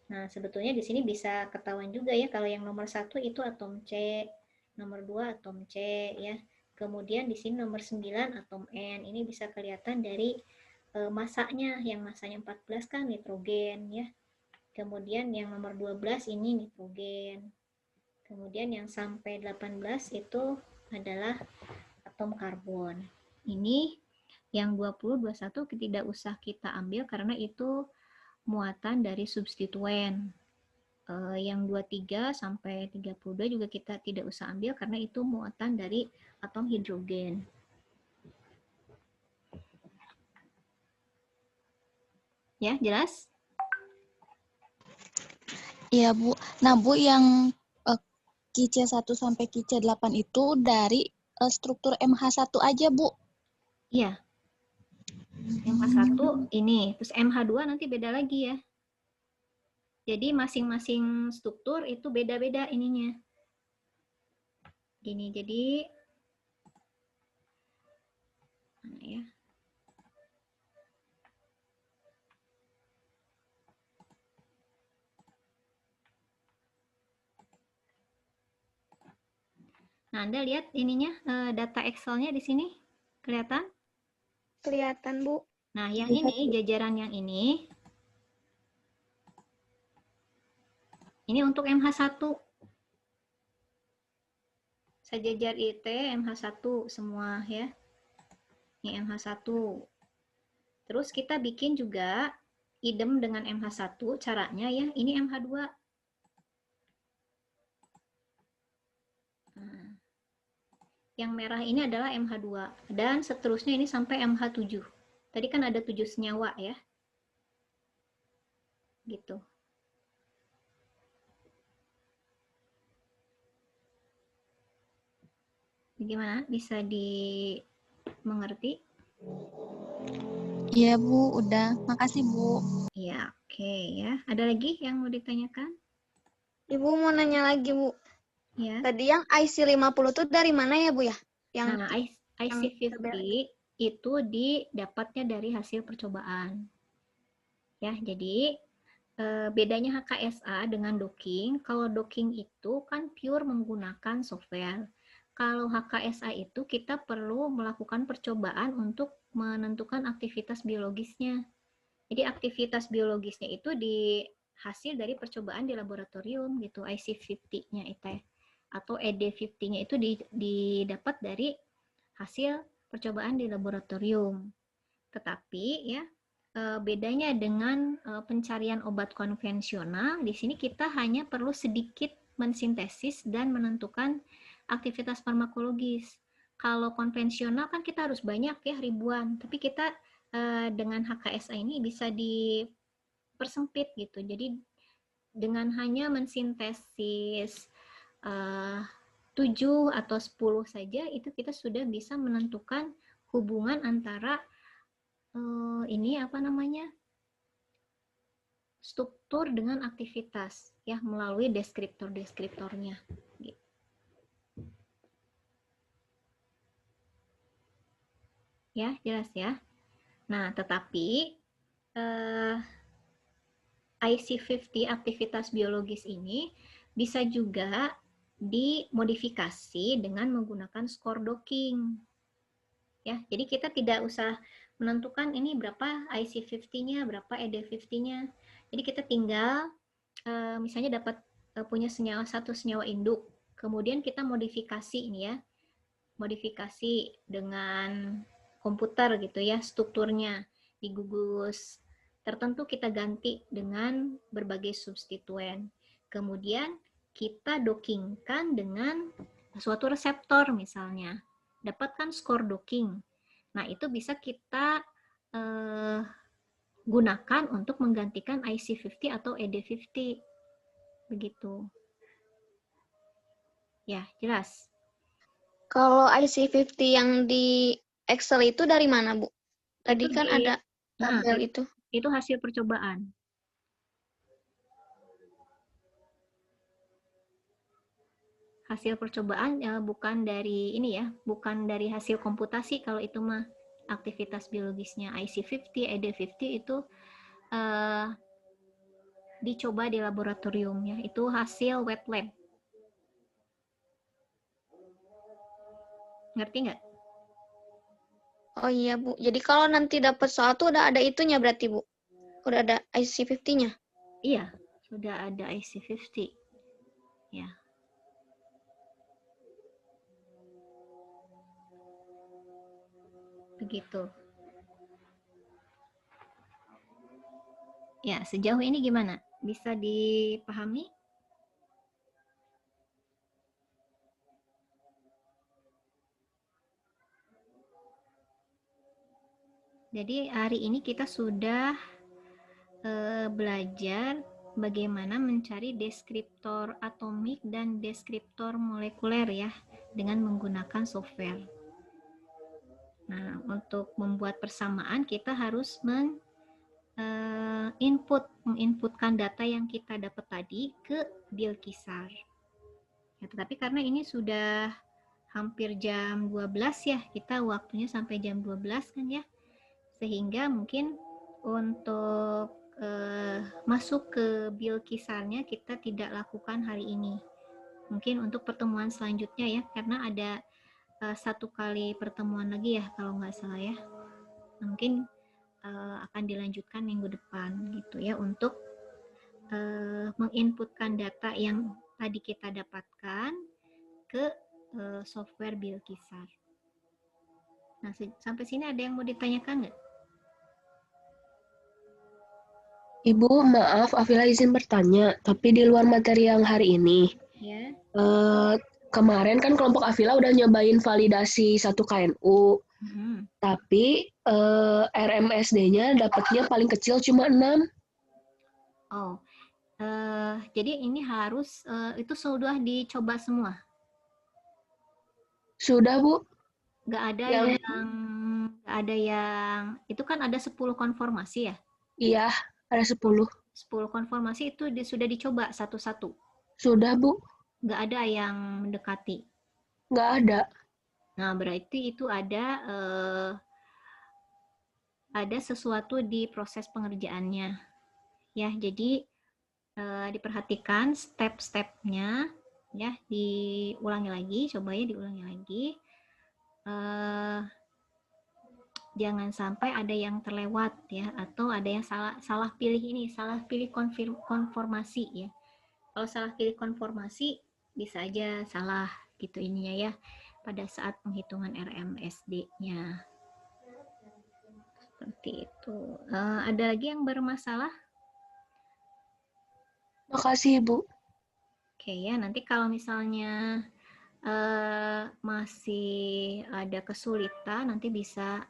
Nah, sebetulnya di sini bisa ketahuan juga ya kalau yang nomor 1 itu atom C, nomor 2 atom C ya. Kemudian di sini nomor 9 atom N. Ini bisa kelihatan dari masanya. Yang masanya 14 kan nitrogen ya. Kemudian yang nomor 12 ini nitrogen. Kemudian yang sampai 18 itu adalah atom karbon. Ini yang 20, 21 tidak usah kita ambil karena itu muatan dari substituen. Yang 23 sampai 32 juga kita tidak usah ambil karena itu muatan dari atom hidrogen. Ya, jelas? Iya, Bu. Nah, Bu, yang QC1 sampai QC8 itu dari struktur MH1 aja, Bu. Iya. MH1 ini, terus MH2 nanti beda lagi ya. Jadi masing-masing struktur itu beda-beda ininya. Gini, jadi mana ya? Nah, Anda lihat ininya, data Excel-nya di sini, kelihatan? Kelihatan, Bu. Nah, yang ini, jajaran yang ini untuk MH1. Sejajar IT, MH1 semua ya. Ini MH1. Terus kita bikin juga idem dengan MH1, caranya ya, ini MH2. Nah, yang merah ini adalah MH2 dan seterusnya ini sampai MH7. Tadi kan ada 7 senyawa ya. Gitu. Bagaimana? Bisa dimengerti? Iya, Bu, udah. Makasih, Bu. Ya, oke ya. Ada lagi yang mau ditanyakan? Ibu mau nanya lagi, Bu. Ya. Tadi yang IC50 tuh dari mana ya, Bu ya? Nah, IC50 itu didapatnya dari hasil percobaan. Ya, jadi bedanya HKSA dengan docking, kalau docking itu kan pure menggunakan software. Kalau HKSA itu kita perlu melakukan percobaan untuk menentukan aktivitas biologisnya. Jadi aktivitas biologisnya itu hasil dari percobaan di laboratorium gitu, IC50-nya itu. Atau ED50-nya itu didapat dari hasil percobaan di laboratorium. Tetapi ya, bedanya dengan pencarian obat konvensional, di sini kita hanya perlu sedikit mensintesis dan menentukan aktivitas farmakologis. Kalau konvensional kan kita harus banyak ya, ribuan. Tapi kita dengan HKSA ini bisa dipersempit gitu. Jadi dengan hanya mensintesis 7 atau 10 saja, itu kita sudah bisa menentukan hubungan antara ini apa namanya, struktur dengan aktivitas ya, melalui deskriptor-deskriptornya. Ya, jelas ya. Nah, tetapi IC50 aktivitas biologis ini bisa juga dimodifikasi dengan menggunakan skor docking. Ya, jadi kita tidak usah menentukan ini berapa IC50-nya, berapa ED50-nya. Jadi kita tinggal misalnya dapat punya satu senyawa induk, kemudian kita modifikasi ini ya, modifikasi dengan komputer gitu ya, strukturnya di gugus tertentu kita ganti dengan berbagai substituen. Kemudian kita dockingkan dengan suatu reseptor misalnya, dapatkan skor docking. Nah, itu bisa kita gunakan untuk menggantikan IC50 atau ED50. Begitu. Ya, jelas. Kalau IC50 yang di Excel itu dari mana, Bu? Tadi kan ada tabel itu. Itu hasil percobaan. Hasil percobaan bukan dari ini ya, bukan dari hasil komputasi. Kalau itu mah aktivitas biologisnya IC50, ED50 itu dicoba di laboratorium ya. Itu hasil wet lab. Ngerti nggak? Oh iya, Bu. Jadi kalau nanti dapat soal tuh udah ada itunya berarti, Bu? Udah ada IC50-nya? Iya, sudah ada IC50. Ya. Begitu. Ya, sejauh ini gimana? Bisa dipahami? Jadi hari ini kita sudah belajar bagaimana mencari deskriptor atomik dan deskriptor molekuler ya, dengan menggunakan software. Nah, untuk membuat persamaan kita harus menginputkan data yang kita dapat tadi ke Bilkisar. Ya, tetapi karena ini sudah hampir jam 12 ya, kita waktunya sampai jam 12 kan ya, sehingga mungkin untuk masuk ke Bilkisarnya kita tidak lakukan hari ini. Mungkin untuk pertemuan selanjutnya ya, karena ada satu kali pertemuan lagi ya kalau nggak salah ya. Mungkin akan dilanjutkan minggu depan gitu ya, untuk menginputkan data yang tadi kita dapatkan ke software Bilkisar. Nah, sampai sini ada yang mau ditanyakan nggak? Ibu, maaf, Afila izin bertanya, tapi di luar materi yang hari ini, Ya. kemarin kan kelompok Afila udah nyobain validasi 1 KNU, tapi RMSD-nya dapatnya paling kecil cuma 6. Oh, jadi ini harus, itu sudah dicoba semua? Sudah, Bu. Nggak ada yang, itu kan ada 10 konformasi ya? Iya, ada 10. 10 konformasi itu sudah dicoba satu-satu? Sudah, Bu. Nggak ada yang mendekati? Nggak ada. Nah, berarti itu ada sesuatu di proses pengerjaannya. Ya, jadi diperhatikan step-stepnya, ya, diulangi lagi, coba ya diulangi lagi. Jangan sampai ada yang terlewat ya, atau ada yang salah pilih konformasi ya. Kalau salah pilih konformasi bisa aja salah gitu ininya ya pada saat penghitungan RMSD-nya. Seperti itu. Ada lagi yang bermasalah? Makasih, Ibu. Oke ya, nanti kalau misalnya masih ada kesulitan, nanti bisa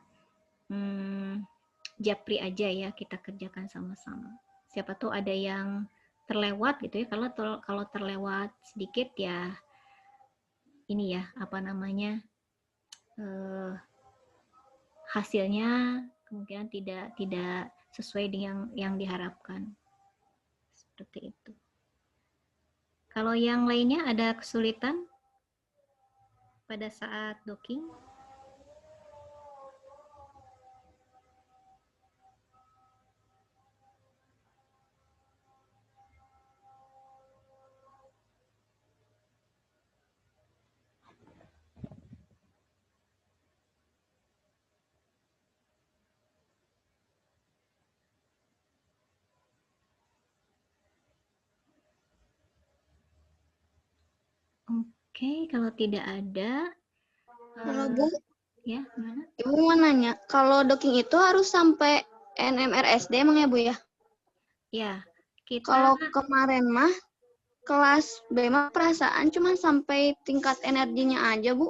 japri aja ya, kita kerjakan sama-sama. Siapa tuh ada yang terlewat gitu ya. Kalau terlewat sedikit ya ini ya, apa namanya, hasilnya kemungkinan tidak sesuai dengan yang diharapkan. Seperti itu. Kalau yang lainnya ada kesulitan pada saat docking? Oke, kalau tidak ada, Kalau Bu, ya gimana? Ibu mau nanya, kalau docking itu harus sampai NMRSD emang ya Bu ya? Ya, kita Kalau kemarin mah kelas B mah perasaan cuma sampai tingkat energinya aja Bu.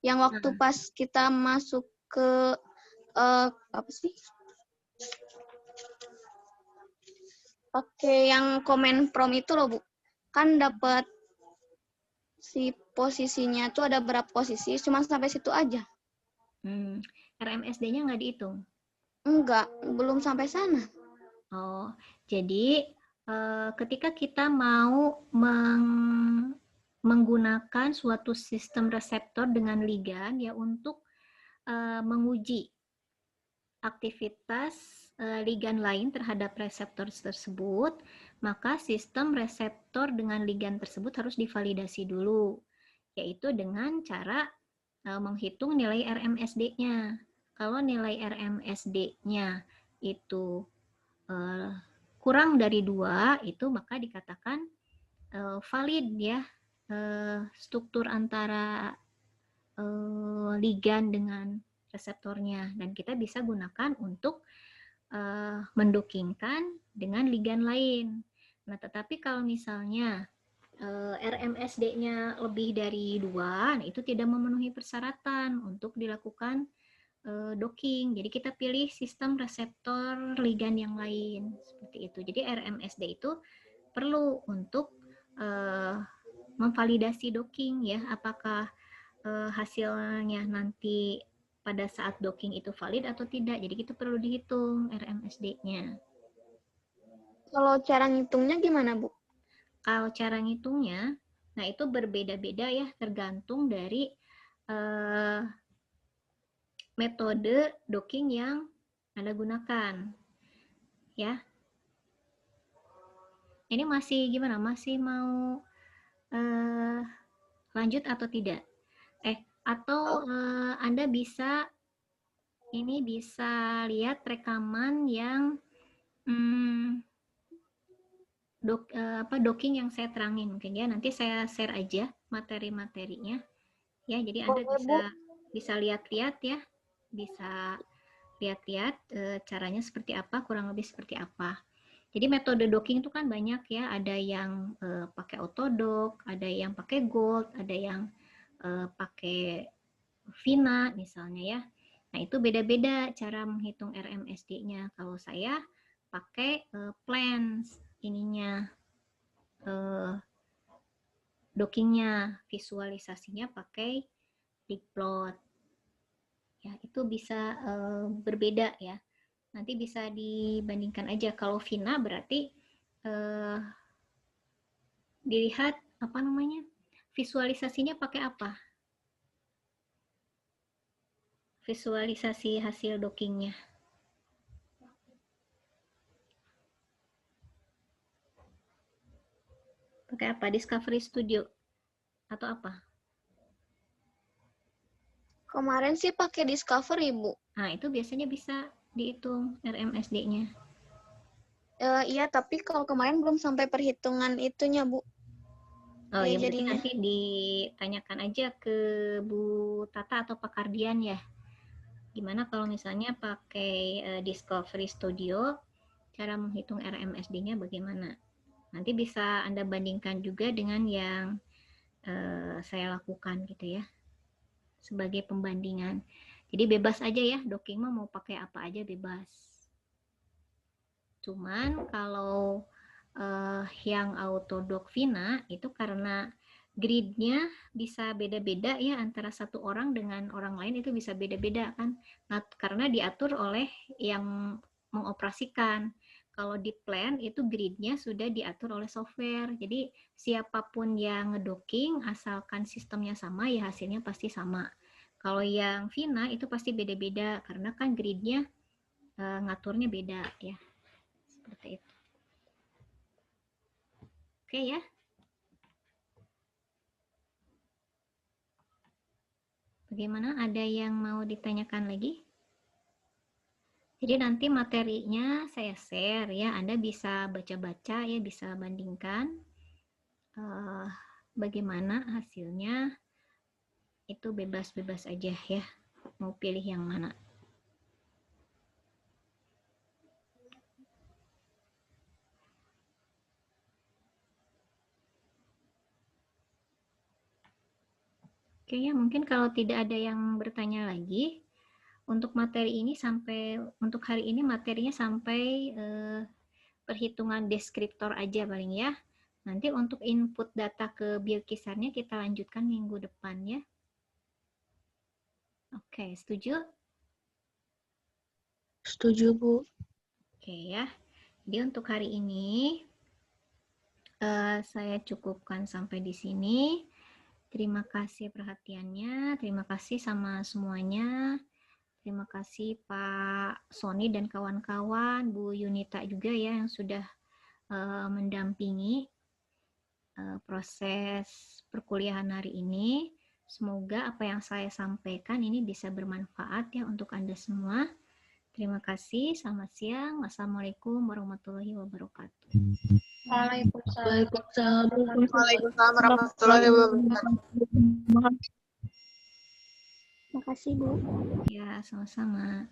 Yang waktu pas kita masuk ke apa sih? Pakai yang komen prom itu loh Bu. Kan dapat si posisinya tuh ada berapa posisi, cuma sampai situ aja. RMSD-nya nggak dihitung? Enggak, belum sampai sana. Oh, jadi ketika kita mau menggunakan suatu sistem reseptor dengan ligan ya untuk menguji aktivitas ligan lain terhadap reseptor tersebut, maka sistem reseptor dengan ligan tersebut harus divalidasi dulu, yaitu dengan cara menghitung nilai RMSD-nya. Kalau nilai RMSD-nya itu kurang dari 2, itu maka dikatakan valid ya struktur antara ligan dengan reseptornya, dan kita bisa gunakan untuk mendokingkan dengan ligan lain. Nah, tetapi kalau misalnya RMSD-nya lebih dari 2, itu tidak memenuhi persyaratan untuk dilakukan docking. Jadi kita pilih sistem reseptor ligan yang lain seperti itu. Jadi RMSD itu perlu untuk memvalidasi docking ya, apakah hasilnya nanti pada saat docking itu valid atau tidak. Jadi kita perlu dihitung RMSD-nya. Kalau cara ngitungnya gimana, Bu? Kalau cara ngitungnya, nah itu berbeda-beda ya, tergantung dari metode docking yang Anda gunakan. Ya. Ini masih gimana? Masih mau lanjut atau tidak? Atau Anda bisa lihat rekaman yang docking yang saya terangin mungkin ya. Nanti saya share aja materi-materinya. Ya, jadi Anda bisa lihat-lihat ya. Bisa lihat-lihat caranya seperti apa, kurang lebih seperti apa. Jadi metode docking itu kan banyak ya, ada yang pakai autodock, ada yang pakai gold, ada yang pakai Vina misalnya ya. Nah itu beda-beda cara menghitung RMSD-nya. Kalau saya pakai plans ininya, dockingnya, visualisasinya pakai dipplot. Ya itu bisa berbeda ya. Nanti bisa dibandingkan aja. Kalau Vina berarti dilihat apa namanya, visualisasinya pakai apa? Visualisasi hasil dockingnya. Pakai apa? Discovery Studio atau apa? Kemarin sih pakai Discovery, Bu. Nah, itu biasanya bisa dihitung RMSD-nya. Iya, tapi kalau kemarin belum sampai perhitungan itunya, Bu. Oh ya, berarti jadinya. nanti ditanyakan aja ke Bu Tata atau Pak Kardian ya. Gimana kalau misalnya pakai Discovery Studio, cara menghitung RMSD-nya bagaimana? Nanti bisa Anda bandingkan juga dengan yang saya lakukan gitu ya, sebagai pembandingan. Jadi bebas aja ya, docking mah mau pakai apa aja bebas. Cuman kalau yang autodock Vina itu karena gridnya bisa beda-beda ya, antara satu orang dengan orang lain itu bisa beda-beda kan, nah, karena diatur oleh yang mengoperasikan. Kalau di plan itu gridnya sudah diatur oleh software, jadi siapapun yang ngedocking asalkan sistemnya sama ya hasilnya pasti sama. Kalau yang Vina itu pasti beda-beda karena kan gridnya ngaturnya beda ya, seperti itu. Oke ya. Bagaimana? Ada yang mau ditanyakan lagi? Jadi nanti materinya saya share ya, Anda bisa baca-baca ya, bisa bandingkan bagaimana hasilnya, itu bebas-bebas aja ya, mau pilih yang mana. Oke ya, mungkin kalau tidak ada yang bertanya lagi, untuk materi ini untuk hari ini materinya sampai perhitungan deskriptor aja paling ya. Nanti untuk input data ke biokisarnya kita lanjutkan minggu depan ya. Oke, setuju? Setuju, Bu. Oke ya. Jadi untuk hari ini saya cukupkan sampai di sini. Terima kasih perhatiannya, terima kasih sama semuanya. Terima kasih Pak Sony dan kawan-kawan, Bu Yunita juga ya yang sudah mendampingi proses perkuliahan hari ini. Semoga apa yang saya sampaikan ini bisa bermanfaat ya untuk Anda semua. Terima kasih, selamat siang. Wassalamualaikum warahmatullahi wabarakatuh. Waalaikumsalam. Waalaikumsalam warahmatullahi wabarakatuh. Terima kasih, Bu. Ya, sama-sama.